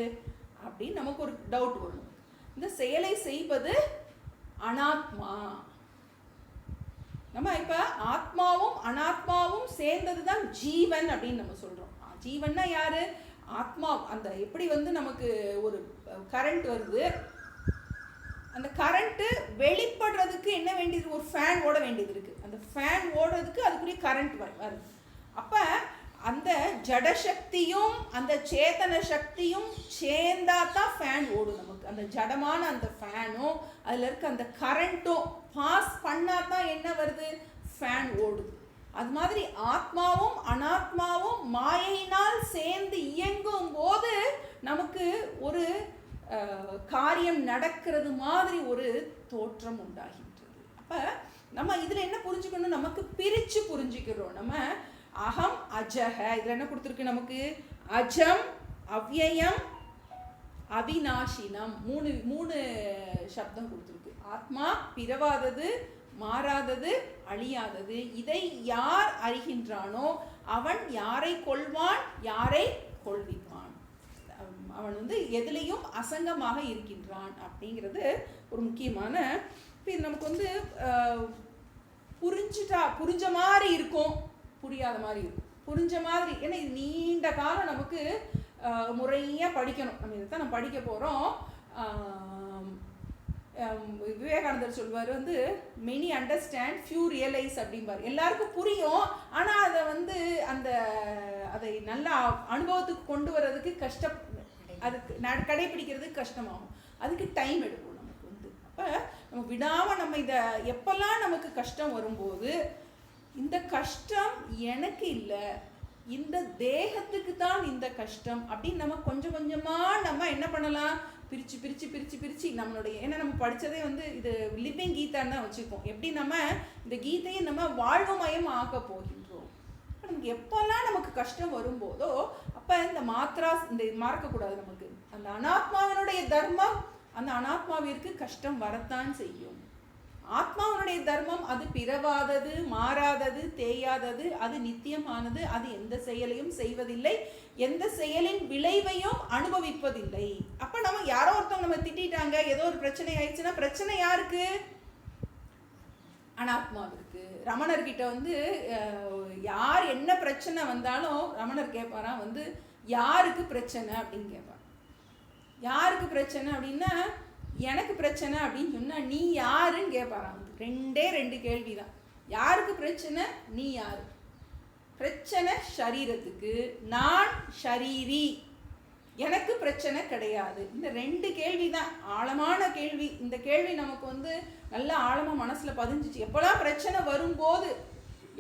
அப்படின்னு நமக்கு ஒரு டவுட் வரும். இந்த செயலை செய்வது அனாத்மா. நம்ம இப்ப ஆத்மாவும் அனாத்மாவும் சேர்ந்ததுதான் ஜீவன் அப்படின்னு நம்ம சொல்றோம். ஜீவன்னா யாரு? ஆத்மா. அந்த எப்படி நமக்கு ஒரு கரண்ட் வருது, அந்த கரண்ட்டு வெளிப்படுறதுக்கு என்ன வேண்டியது? ஒரு ஃபேன் ஓட வேண்டியது இருக்குது. அந்த ஃபேன் ஓடுறதுக்கு அதுக்குரிய கரண்ட் வருது. அப்போ அந்த ஜடசக்தியும் அந்த சேத்தன சக்தியும் சேர்ந்தா தான் ஃபேன் ஓடும். நமக்கு அந்த ஜடமான அந்த ஃபேனும் அதில் இருக்க அந்த கரண்ட்டும் பாஸ் பண்ணால் தான் என்ன வருது? ஃபேன் ஓடுது. அது மாதிரி ஆத்மாவும் அனாத்மாவும் மாயையினால் சேர்ந்து இயங்கும் போது நமக்கு ஒரு காரியம் நடக்கிறது மாதிரி ஒரு தோற்றம் உண்டாகின்றது. அப்போ நம்ம இதில் என்ன புரிஞ்சுக்கணும்? நமக்கு பிரித்து புரிஞ்சுக்கிறோம். நம்ம அகம் அஜக, இதில் என்ன கொடுத்துருக்கு நமக்கு? அஜம், அவ்யயம், அவிநாசினம், மூணு சப்தம் கொடுத்துருக்கு. ஆத்மா பிறவாதது, மாறாதது, அழியாதது. இதை யார் அறிகின்றானோ அவன் யாரை கொள்வான், யாரை கொள்விப்பான். அவன் எதிலையும் அசங்கமாக இருக்கின்றான் அப்படிங்கிறது ஒரு முக்கியமான. இப்போ இது நமக்கு புரிஞ்ச மாதிரி இருக்கும், புரியாத மாதிரி இருக்கும். புரிஞ்ச மாதிரி, ஏன்னா இது நீண்ட காலம் நமக்கு முறையாக படிக்கணும். நம்ம இதை தான் நம்ம படிக்க போகிறோம். விவேகானந்தர் சொல்வார் மெனி அண்டர்ஸ்டாண்ட் ஃபியூ ரியலைஸ் அப்படிம்பார். எல்லாருக்கும் புரியும், ஆனால் அதை அதை நல்லா அனுபவத்துக்கு கொண்டு வர்றதுக்கு கஷ்டம், அதுக்கு கடைபிடிக்கிறதுக்கு கஷ்டமாகும், அதுக்கு டைம் எடுக்கும் நமக்கு. அப்போ நம்ம விடாமல் நம்ம இதை எப்பெல்லாம் நமக்கு கஷ்டம் வரும்போது, இந்த கஷ்டம் எனக்கு இல்லை, இந்த தேகத்துக்கு தான் இந்த கஷ்டம் அப்படின்னு நம்ம கொஞ்சம் கொஞ்சமாக நம்ம என்ன பண்ணலாம்? பிரித்து பிரித்து பிரித்து பிரித்து நம்மளுடைய, ஏன்னா நம்ம படித்ததே இது லிவிங் கீதான்னு தான் வச்சுருக்கோம். எப்படி நம்ம இந்த கீதையை நம்ம வாழ்வுமயம் ஆக்க போகின்றோம். நமக்கு எப்போல்லாம் நமக்கு கஷ்டம் வரும்போதோ அப்போ இந்த மறக்கக்கூடாது. நமக்கு அந்த அனாத்மாவினுடைய தர்மம், அந்த அனாத்மாவிற்கு கஷ்டம் வரத்தான் செய்யும். ஆத்மாவினுடைய தர்மம் அது பிறவாதது, மாறாதது, தேயாதது, அது நித்தியமானது, அது எந்த செயலையும் செய்வதில்லை, எந்த செயலின் விளைவையும் அனுபவிப்பதில்லை. அப்ப நம்ம யாரோ ஒருத்தவங்க நம்ம திட்டாங்க, ஏதோ ஒரு பிரச்சனை ஆயிடுச்சுன்னா பிரச்சனை யாருக்கு? அனாத்மாவிற்கு. ரமணர்கிட்ட யார் என்ன பிரச்சனை வந்தாலும் ரமணர் கேட்பாராம் யாருக்கு பிரச்சனை அப்படின்னு கேட்பார். யாருக்கு பிரச்சனை அப்படின்னா எனக்கு பிரச்சனை அப்படின்னு சொன்னா நீ யாருன்னு கேட்பாராம். ரெண்டு கேள்விதான். யாருக்கு பிரச்சனை? நீ யாரு? பிரச்சனை சரீரத்துக்கு, நான் ஷரீரி, எனக்கு பிரச்சனை கிடையாது. இந்த 2 கேள்விதான் ஆழமான கேள்வி. இந்த கேள்வி நமக்கு நல்லா ஆழமா மனசுல பதிஞ்சிச்சு. எப்பெல்லாம் பிரச்சனை வரும்போது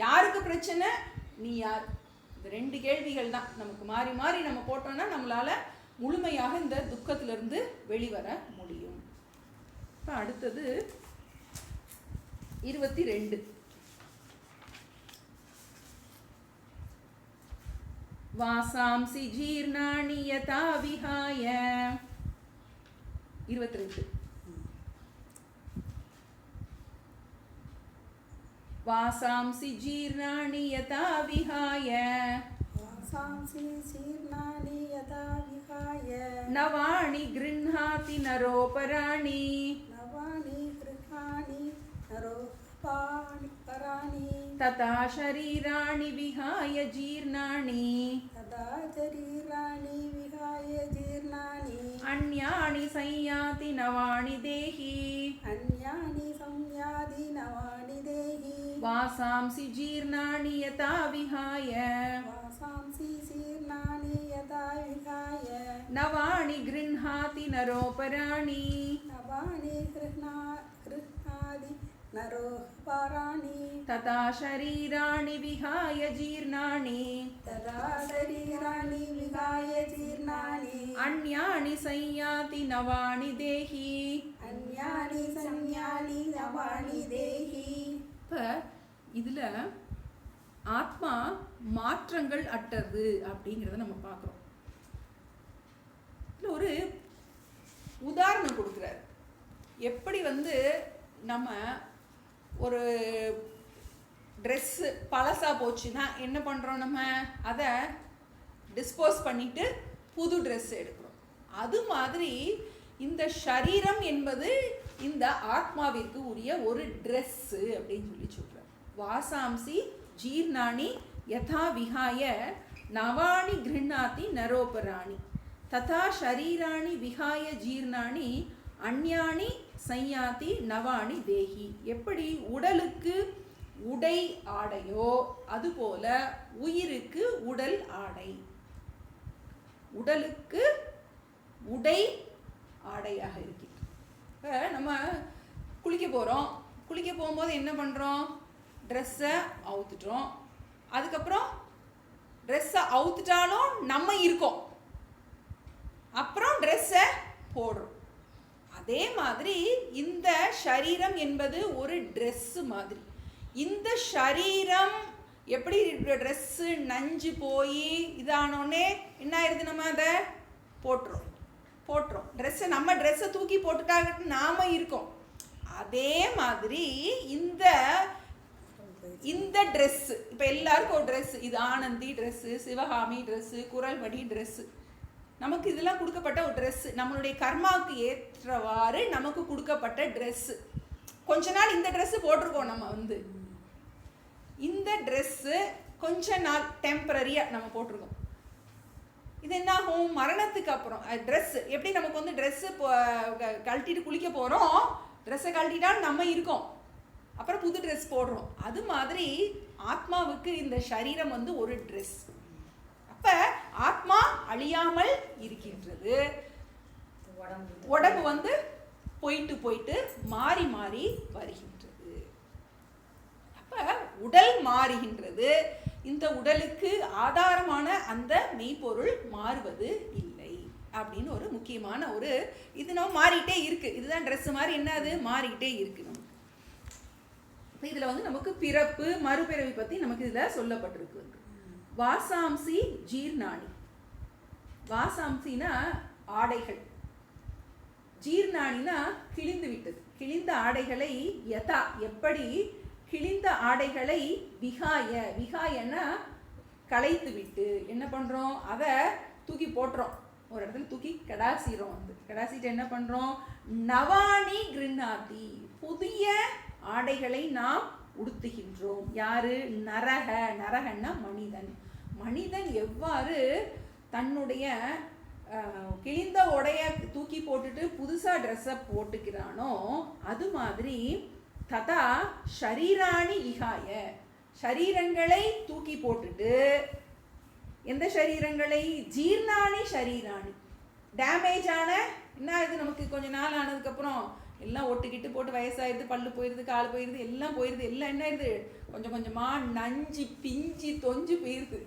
யாருக்கு பிரச்சனை, நீ யார், இந்த 2 கேள்விகள் தான் நமக்கு மாறி மாறி நம்ம போட்டோம்னா நம்மளால முழுமையாக இந்த துக்கத்திலிருந்து வெளிவர முடியும். இப்போ அடுத்தது 22. வாசாம்சி ஜீர்ணாணி யதா விஹாய. 22. வாசாம்சி ஜீர்ணாணி யதா விஹாய. வாசாம்சி ஜீர்ணாணி யதா விஹாய. நவாணி கிருஹாதி நரோபராணி. நவாணி கிருஹாணி நரோபராணி. ததா ஷரீராணி விஹாய ஜீர்ணாணி. ததா ஷரீராணி விஹாய ஜீர்ணாணி. அன்யானி சம்யாதி நவாணி தேஹி. அன்யானி சம்யாதி நவாணி தேஹி. வாசாம்சி ஜீர்ணாணி யதா விஹாய வாசாம்சி சீர்ணானி யதா விகாய நவாணி கிருஹாதி நரோபராணி நவானி கிருஹ்ணாதி நரோபராணி ததா ஷரீராணி விஹாய ஜீர்ணாணி ததா சரீராணி விகாய ஜீர்ணானி அன்யானி சய்யாதி நவாணி தேஹி. அன்யானி சன்யானி நவானி தேஹி. இப்போ இதில் ஆத்மா மாற்றங்கள் அற்றது அப்படிங்கிறத நம்ம பார்க்குறோம். இதில் ஒரு உதாரணம் கொடுக்குறாரு. எப்படி நம்ம ஒரு ட்ரெஸ்ஸு பழசாக போச்சுன்னா என்ன பண்ணுறோம், நம்ம அதை டிஸ்போஸ் பண்ணிவிட்டு புது ட்ரெஸ் எடுக்கிறோம். அது மாதிரி இந்த ஷரீரம் என்பது இந்த ஆத்மாவிற்கு உரிய ஒரு ட்ரெஸ்ஸு அப்படின்னு சொல்கிறார். வாசாம்சி ஜீர்ணாணி யதா விஹாய நவாணி கிருஹ்ணாதி நரோபராணி ததா ஷரீராணி விஹாய ஜீர்ணாணி அன்யானி சய்யாதி நவாணி தேஹி. எப்படி உடலுக்கு உடை ஆடையோ அதுபோல உயிருக்கு உடல் ஆடை. உடலுக்கு உடை ஆடையாக இருக்கிறது. இப்போ நம்ம குளிக்க போகிறோம். குளிக்க போகும்போது என்ன பண்ணுறோம், ட்ரெஸ்ஸை அவுத்துட்டோம். அதுக்கப்புறம் ட்ரெஸ்ஸை அவுத்துட்டாலும் நம்ம இருக்கோம், அப்புறம் ட்ரெஸ்ஸை போடுறோம். அதே மாதிரி இந்த ஷரீரம் என்பது ஒரு ட்ரெஸ்ஸு மாதிரி. இந்த ஷரீரம் எப்படி ட்ரெஸ்ஸு நஞ்சு போய் இதானோடனே என்ன ஆயிடுது, நம்ம அதை போட்டுறோம். ட்ரெஸ்ஸை நம்ம ட்ரெஸ்ஸை தூக்கி போட்டுட்டாங்கட்டு நாம் இருக்கோம். அதே மாதிரி இந்த ட்ரெஸ்ஸு இப்போ எல்லாருக்கும் ஒரு ட்ரெஸ்ஸு, இது ஆனந்தி ட்ரெஸ்ஸு, சிவகாமி ட்ரெஸ்ஸு, குரல்வடி ட்ரெஸ்ஸு, நமக்கு இதெல்லாம் கொடுக்கப்பட்ட ஒரு ட்ரெஸ்ஸு. நம்மளுடைய கர்மாவுக்கு ஏற்றவாறு நமக்கு கொடுக்கப்பட்ட ட்ரெஸ்ஸு. கொஞ்ச நாள் இந்த ட்ரெஸ்ஸு போட்டிருக்கோம். நம்ம இந்த ட்ரெஸ்ஸு கொஞ்ச நாள் டெம்பரரியாக நம்ம போட்டிருக்கோம். இது என்ன ஆகும், மரணத்துக்கு அப்புறம் ட்ரெஸ்ஸு எப்படி நமக்கு ட்ரெஸ்ஸு கழட்டிட்டு குளிக்க போகிறோம், ட்ரெஸ்ஸை கழட்டிட்டாலும் நம்ம இருக்கோம், அப்புறம் புது ட்ரெஸ் போடுறோம். அது மாதிரி ஆத்மாவுக்கு இந்த சரீரம் ஒரு ட்ரெஸ். அப்போ ஆத்மா அழியாமல் இருக்கின்றது. உடம்பு போயிட்டு போயிட்டு மாறி மாறி வருகின்றது. அப்போ உடல் மாறுகின்றது. இந்த உடலுக்கு ஆதாரமான அந்த மெய்ப்பொருள் மாறுவது இல்லை அப்படின்னு ஒரு முக்கியமான ஒரு இது நம்ம மாறிட்டே இருக்கு. இதுதான் ட்ரெஸ் மாதிரி என்னது மாறிக்கிட்டே இருக்கு. நம்ம இதில் நமக்கு பிறப்பு மறுபிறவி பற்றி நமக்கு இதில் சொல்லப்பட்டிருக்கு. வாசாம்சி ஜீர்ணாணி. வாசாம்சினா ஆடைகள், ஜீர்ணாணினா கிழிந்து விட்டது. கிழிந்த ஆடைகளை யதா எப்படி கிழிந்த ஆடைகளை விகாயன்னா களைத்து விட்டு என்ன பண்ணுறோம், அதை தூக்கி போட்டுறோம், ஒரு இடத்துல தூக்கி கடாசிறோம். கடாசிட்டு என்ன பண்ணுறோம், நவானி கிருஹ்ணாதி புதிய ஆடைகளை நாம் உடுத்துகின்றோம். யாரு, நரகன்னா மனிதன் எவ்வாறு தன்னுடைய கிழிந்த உடைய தூக்கி போட்டுட்டு புதுசாக ட்ரெஸ்ஸை போட்டுக்கிறானோ அது மாதிரி ததா ஷரீராணி விகாய ஷரீரங்களை தூக்கி போட்டுட்டு, எந்த ஷரீரங்களை, ஜீர்ணாணி ஷரீராணி டேமேஜ் ஆன என்ன இது நமக்கு கொஞ்ச நாள் ஆனதுக்கப்புறம் எல்லாம் ஒட்டுக்கிட்டு போட்டு வயசாகிடுது, பல்லு போயிடுது, கால் போயிடுது, எல்லாம் போயிடுது. எல்லாம் என்ன ஆயிடுது, கொஞ்சம் கொஞ்சமாக நஞ்சு பிஞ்சு தொஞ்சு போயிடுது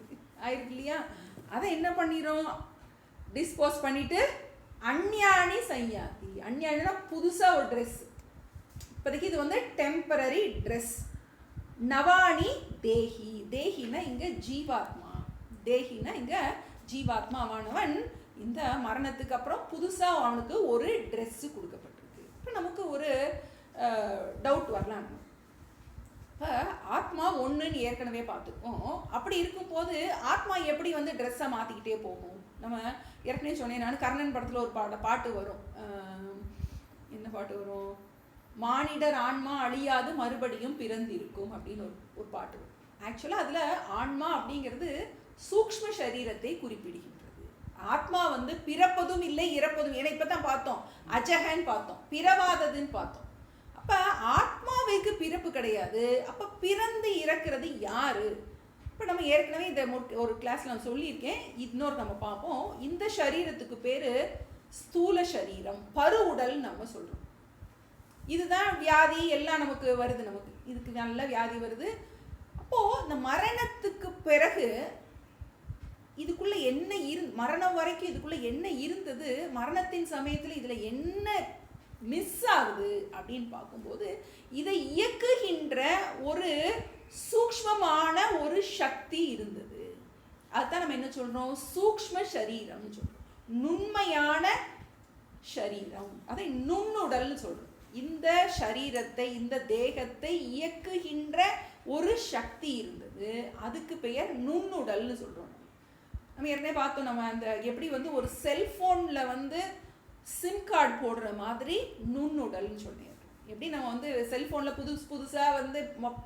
ஆயிடுது இல்லையா. அதை என்ன பண்ணிடும், டிஸ்போஸ் பண்ணிவிட்டு அன்யானி சையாதி. அன்யானினா புதுசாக ஒரு ட்ரெஸ். இப்போதைக்கு இது டெம்பரரி ட்ரெஸ். நவானி தேஹி. தேஹினா இங்கே ஜீவாத்மா. தேஹினா இங்கே ஜீவாத்மாவானவன் இந்த மரணத்துக்கு அப்புறம் புதுசாக அவனுக்கு ஒரு ட்ரெஸ்ஸு கொடுக்கப்பட்டிருக்கு. இப்போ நமக்கு ஒரு டவுட் வரலாம். இப்போ ஆத்மா ஒன்றுன்னு ஏற்கனவே பார்த்துருக்கோம். அப்படி இருக்கும்போது ஆத்மா எப்படி ட்ரெஸ்ஸை மாற்றிக்கிட்டே போகும். நம்ம ஏற்கனவே சொன்னேன் நான், கர்ணன் படத்தில் ஒரு பாட்டு வரும். என்ன பாட்டு வரும், மானிடர் ஆன்மா அழியாது மறுபடியும் பிறந்திருக்கும் அப்படின்னு ஒரு பாட்டு வரும். ஆக்சுவலாக அதில் ஆன்மா அப்படிங்கிறது சூக்ஷ்ம சரீரத்தை குறிப்பிடுகின்றது. ஆத்மா பிறப்பதும் இல்லை இறப்பதும். ஏன்னா இப்போ தான் பார்த்தோம் அஜகன்னு பார்த்தோம், பிறவாததுன்னு பார்த்தோம். அப்போ அப்ப ஆத்மாவுக்கு பிறப்பு கிடையாது. அப்ப பிறந்து இறக்குறது யாரு? இப்போ நம்ம ஏற்கனவே இதை ஒரு கிளாஸ்ல நான் சொல்லியிருக்கேன், இன்னொரு நம்ம பார்ப்போம். இந்த சரீரத்துக்கு பேரு ஸ்தூல சரீரம், பரு உடல் நம்ம சொல்றோம். இதுதான் வியாதி எல்லாம் நமக்கு வருது, நமக்கு இதுக்கு நல்ல வியாதி வருது. அப்போ இந்த மரணத்துக்கு பிறகு இதுக்குள்ள என்ன மரணம் வரைக்கும் இதுக்குள்ள என்ன இருந்தது, மரணத்தின் சமயத்தில் இதுல என்ன மிஸ் ஆகுது அப்படின்னு பார்க்கும்போது இதை இயக்குகின்ற ஒரு சூக்ஷ்மமான ஒரு சக்தி இருந்தது. அதுதான் நம்ம என்ன சொல்றோம், சூக்ஷ்ம சரீரம் சொல்றோம், நுண்மையான சரீரம், அதை நுண்ணுடல்னு சொல்றோம். இந்த சரீரத்தை, இந்த தேகத்தை இயக்குகின்ற ஒரு சக்தி இருந்தது, அதுக்கு பெயர் நுண்ணுடல்னு சொல்றோம். நம்ம ஏற்கனவே பார்த்தோம், நம்ம அந்த எப்படி வந்து ஒரு செல்போன்ல வந்து சிம் கார்டு போடுற மாதிரி நுண்ணுடல்னு சொன்னேன். எப்படி நம்ம வந்து செல்போனில் புதுசாக வந்து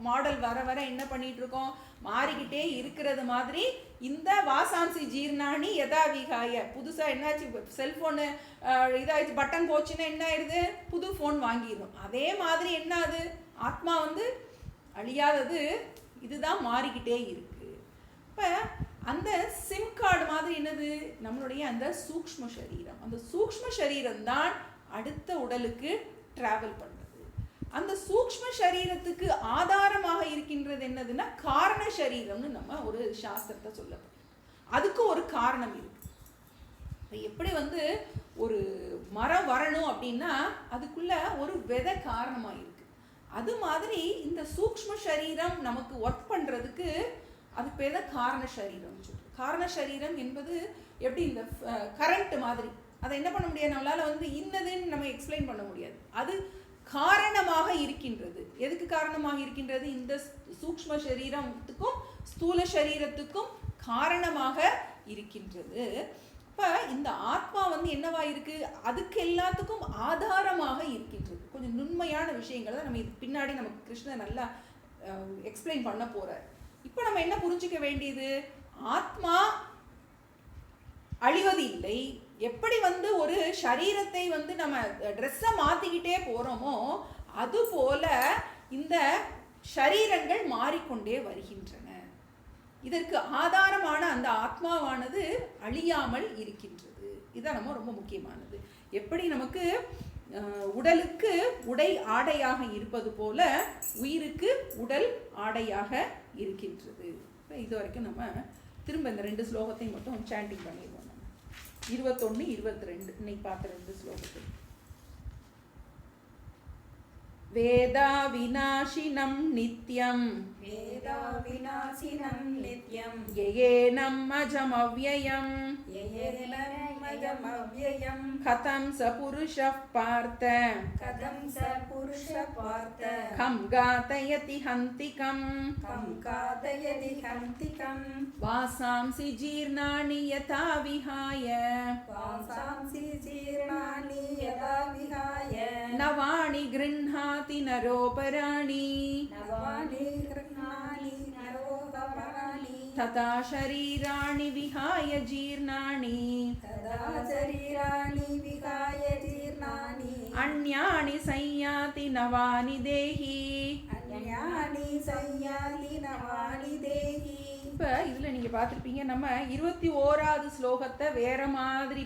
மாடல் வர வர என்ன பண்ணிட்டு இருக்கோம், மாறிக்கிட்டே இருக்கிறது மாதிரி இந்த வாசாம்சி ஜீர்ணாணி யதாவிகாய, புதுசாக என்னாச்சு செல்ஃபோனு இதாகிடுச்சு, பட்டன் போச்சுன்னா என்ன ஆயிடுது, புது ஃபோன் வாங்கிடும். அதே மாதிரி என்ன, அது ஆத்மா வந்து அழியாதது, இதுதான் மாறிக்கிட்டே இருக்கு. இப்போ அந்த சிம் கார்டு மாதிரி என்னது, நம்மளுடைய அந்த சூக்ஷ்ம சரீரம். அந்த சூக்ஷ்ம சரீரம் தான் அடுத்த உடலுக்கு டிராவல் பண்ணுறது. அந்த சூக்ஷ்ம சரீரத்துக்கு ஆதாரமாக இருக்கின்றது என்னதுன்னா காரண சரீரம்னு நம்ம ஒரு சாஸ்திரத்தை சொல்லப்படும். அதுக்கு ஒரு காரணம் இருக்கு. எப்படி வந்து ஒரு மரம் வரணும் அப்படின்னா அதுக்குள்ள ஒரு விதை காரணமாக இருக்கு. அது மாதிரி இந்த சூக்ஷ்ம சரீரம் நமக்கு ஒர்க் பண்றதுக்கு அது பேர் தான் காரண சரீரம்னு சொல்றோம். காரண சரீரம் என்பது எப்படி இந்த கரண்ட் மாதிரி, அதை என்ன பண்ண முடியாது, நம்மளால வந்து இன்னதுன்னு நம்ம எக்ஸ்பிளைன் பண்ண முடியாது. அது காரணமாக இருக்கின்றது. எதுக்கு காரணமாக இருக்கின்றது, இந்த சூக்ஷ்ம சரீரத்துக்கும் ஸ்தூல சரீரத்துக்கும் காரணமாக இருக்கின்றது. அப்ப இந்த ஆத்மா வந்து என்னவா இருக்கு, அதுக்கு எல்லாத்துக்கும் ஆதாரமாக இருக்கின்றது. கொஞ்சம் நுண்மையான விஷயங்களை தான் நம்ம இது பின்னாடி நமக்கு கிருஷ்ணர் நல்லா எக்ஸ்பிளைன் பண்ண போறார். இப்போ நம்ம என்ன புரிஞ்சுக்க வேண்டியது, ஆத்மா அழிவது இல்லை. எப்படி வந்து ஒரு சரீரத்தை வந்து நம்ம ட்ரெஸ்ஸை மாற்றிக்கிட்டே போகிறோமோ அதுபோல இந்த சரீரங்கள் மாறிக்கொண்டே வருகின்றன. இதற்கு ஆதாரமான அந்த ஆத்மாவானது அழியாமல் இருக்கின்றது. இதுதான் நம்ம ரொம்ப முக்கியமானது. எப்படி நமக்கு உடலுக்கு உடை ஆடையாக இருப்பது போல உயிருக்கு உடல் ஆடையாக இருக்கின்றது. இது வரைக்கும் நம்ம திரும்ப இந்த 2 ஸ்லோகத்தையும் மட்டும் சாண்டிங் பண்ணிடுவோம். 21, 22 இன்னைக்கு பார்த்த 2 ஸ்லோகத்தை. வேதா விநாசினம் நித்யம், வேதா விநாசினம் நித்யம், யயேனம் அஜம் அவ்யயம், யயேனம் அஜம் அவ்யயம், கதம் ச புருஷः பார்த்த, கதம் ச புருஷः பார்த்த, கம் காதயதி ஹந்திகம், கம் காதயதி ஹந்திகம், வாசாம்சி ஜீர்ணானி யதா விஹாய, வாசாம்சி ஜீர்ணானி யதா விஹாய, நவாணி கிருஹ்ணாதி நரோபராணி, நவாணி கிருஹ்ணாதி நரோபராணி, ததா ஷரீராணி விஹாய ஜீர்ணானி, ததா சரீராணி விஹாய ஜீர்ணானி, அன்யானி சய்யாதி நவானி தேஹி. அன்யானி சய்யாதி நவானி தேஹி. இப்போ இதில் நீங்கள் பார்த்துருப்பீங்க, நம்ம 21வது ஸ்லோகத்தை வேற மாதிரி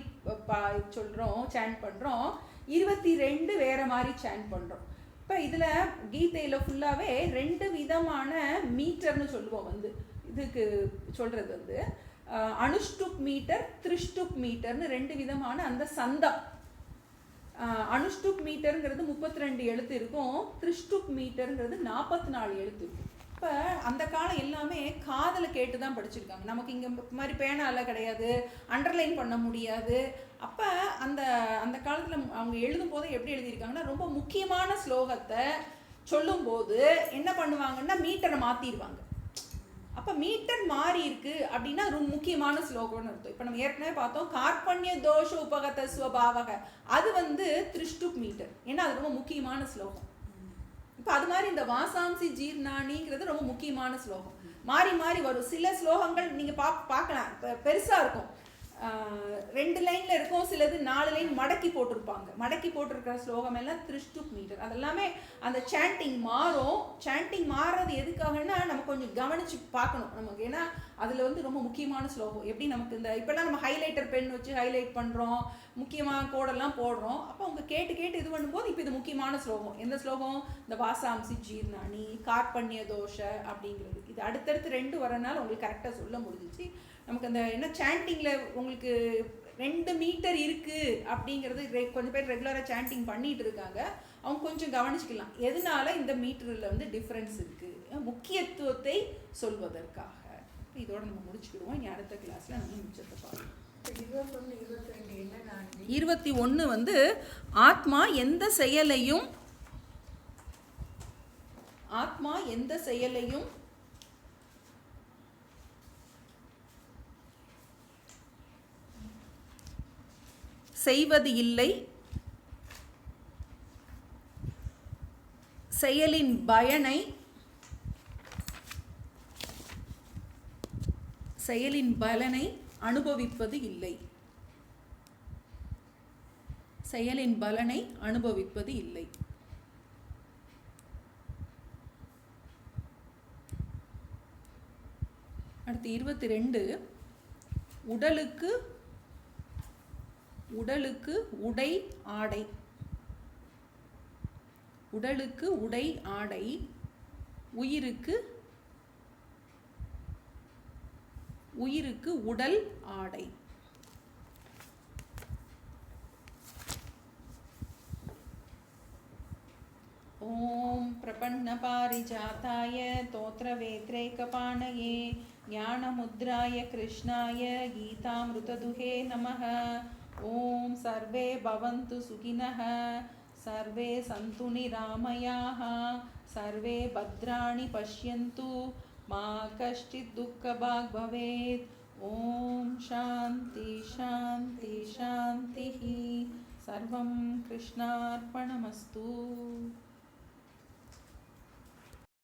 சொல்கிறோம், சேண்ட் பண்ணுறோம். 22 வேற மாதிரி சேண்ட் பண்ணுறோம். இப்போ இதில் கீதையில் ஃபுல்லாகவே 2 விதமான மீட்டர்னு சொல்லுவோம். வந்து இதுக்கு சொல்கிறது வந்து அனுஷ்டுப் மீட்டர், த்ரிஷ்டுப் மீட்டர்னு 2 விதமான அந்த சந்தம். அனுஷ்டுப் மீட்டருங்கிறது 32 எழுத்து இருக்கும், த்ரிஷ்டுப் மீட்டருங்கிறது 44 எழுத்து இருக்கும். இப்போ அந்த காலம் எல்லாமே காதில் கேட்டு தான் படிச்சிருக்காங்க. நமக்கு இங்கே மாதிரி பேனாலாம் கிடையாது, அண்டர்லைன் பண்ண முடியாது. அப்போ அந்த அந்த காலத்தில் அவங்க எழுதும் போது எப்படி எழுதியிருக்காங்கன்னா, ரொம்ப முக்கியமான ஸ்லோகத்தை சொல்லும்போது என்ன பண்ணுவாங்கன்னா மீட்டரை மாற்றிடுவாங்க. அப்போ மீட்டர் மாறி இருக்கு அப்படின்னா ரொம்ப முக்கியமான ஸ்லோகம்னு அர்த்தம். இப்போ நம்ம ஏற்கனவே பார்த்தோம் கார்பண்ய தோஷ உபகத ஸ்வபாவக, அது வந்து த்ரிஷ்டுப் மீட்டர், ஏன்னா அது ரொம்ப முக்கியமான ஸ்லோகம். இப்போ அது மாதிரி இந்த வாசாம்சி ஜீர்ணானிங்கிறது ரொம்ப முக்கியமான ஸ்லோகம். மாறி மாறி வரும். சில ஸ்லோகங்கள் நீங்கள் பார்க்கலாம் பெருசாக இருக்கும், 2 லைனில் இருக்கும், சிலது 4 லைன் மடக்கி போட்டிருப்பாங்க. மடக்கி போட்டிருக்கிற ஸ்லோகம் எல்லாம் திருஷ்டுப் மீட்டர். அதெல்லாமே அந்த சாண்டிங் மாறும். சாண்டிங் மாறுறது எதுக்காகன்னா நம்ம கொஞ்சம் கவனித்து பார்க்கணும் நமக்கு. ஏன்னா அதில் வந்து ரொம்ப முக்கியமான ஸ்லோகம். எப்படி நமக்கு இந்த இப்போல்லாம் நம்ம ஹைலைட்டர் பென் வச்சு ஹைலைட் பண்ணுறோம், முக்கியமான கோடெல்லாம் போடுறோம். அப்போ அவங்க கேட்டு இது பண்ணும்போது இப்போ இது முக்கியமான ஸ்லோகம். எந்த ஸ்லோகம்? இந்த வாசாம்சி ஜீர்ணானி, கார்பண்ய தோஷ அப்படிங்கிறது. இது அடுத்தடுத்து 2 வரனால உங்களுக்கு கரெக்டாக சொல்ல முடிஞ்சிச்சு. நமக்கு அந்த என்ன சாண்டிங்கில் உங்களுக்கு 2 மீட்டர் இருக்குது அப்படிங்கிறது கொஞ்சம் பேர் ரெகுலராக சாண்டிங் பண்ணிகிட்டு இருக்காங்க. அவங்க கொஞ்சம் கவனிச்சுக்கலாம் எதனால இந்த மீட்டரில் வந்து டிஃப்ரென்ஸ் இருக்குது, முக்கியத்துவத்தை சொல்வதற்காக. இதோட நம்ம முடிச்சுக்கிடுவோம். இனி அடுத்த கிளாஸில் நம்ம மிச்சத்தை பார்க்கலாம். 21 வந்து ஆத்மா எந்த செயலையும் செய்வது இல்லை, செயலின் பலனை அனுபவிப்பது இல்லை. செயலின் பலனை அனுபவிப்பது இல்லை. அடுத்து 22 உடலுக்கு உடை ஆடை. உடலுக்கு உடை ஆடை, உயிருக்கு உடல் ஆடை. ஓம் பிரபன்ன பாரிஜாதாய தோத்ரவேத்ரேகபாணயே ஞானமுத்ராய கிருஷ்ணாய கீதாமிருததுஹே நமः. ஓம் சர்வே பவந்து சுகினः, சர்வே சந்து நிராமயாः, சர்வே பத்ராணி பஷ்யந்து, மா கஷ்டித் துக்கபாக் பவேத். ஓம் சாந்தி சாந்தி சாந்திः. சர்வம் கிருஷ்ணார்ப்பணமஸ்து.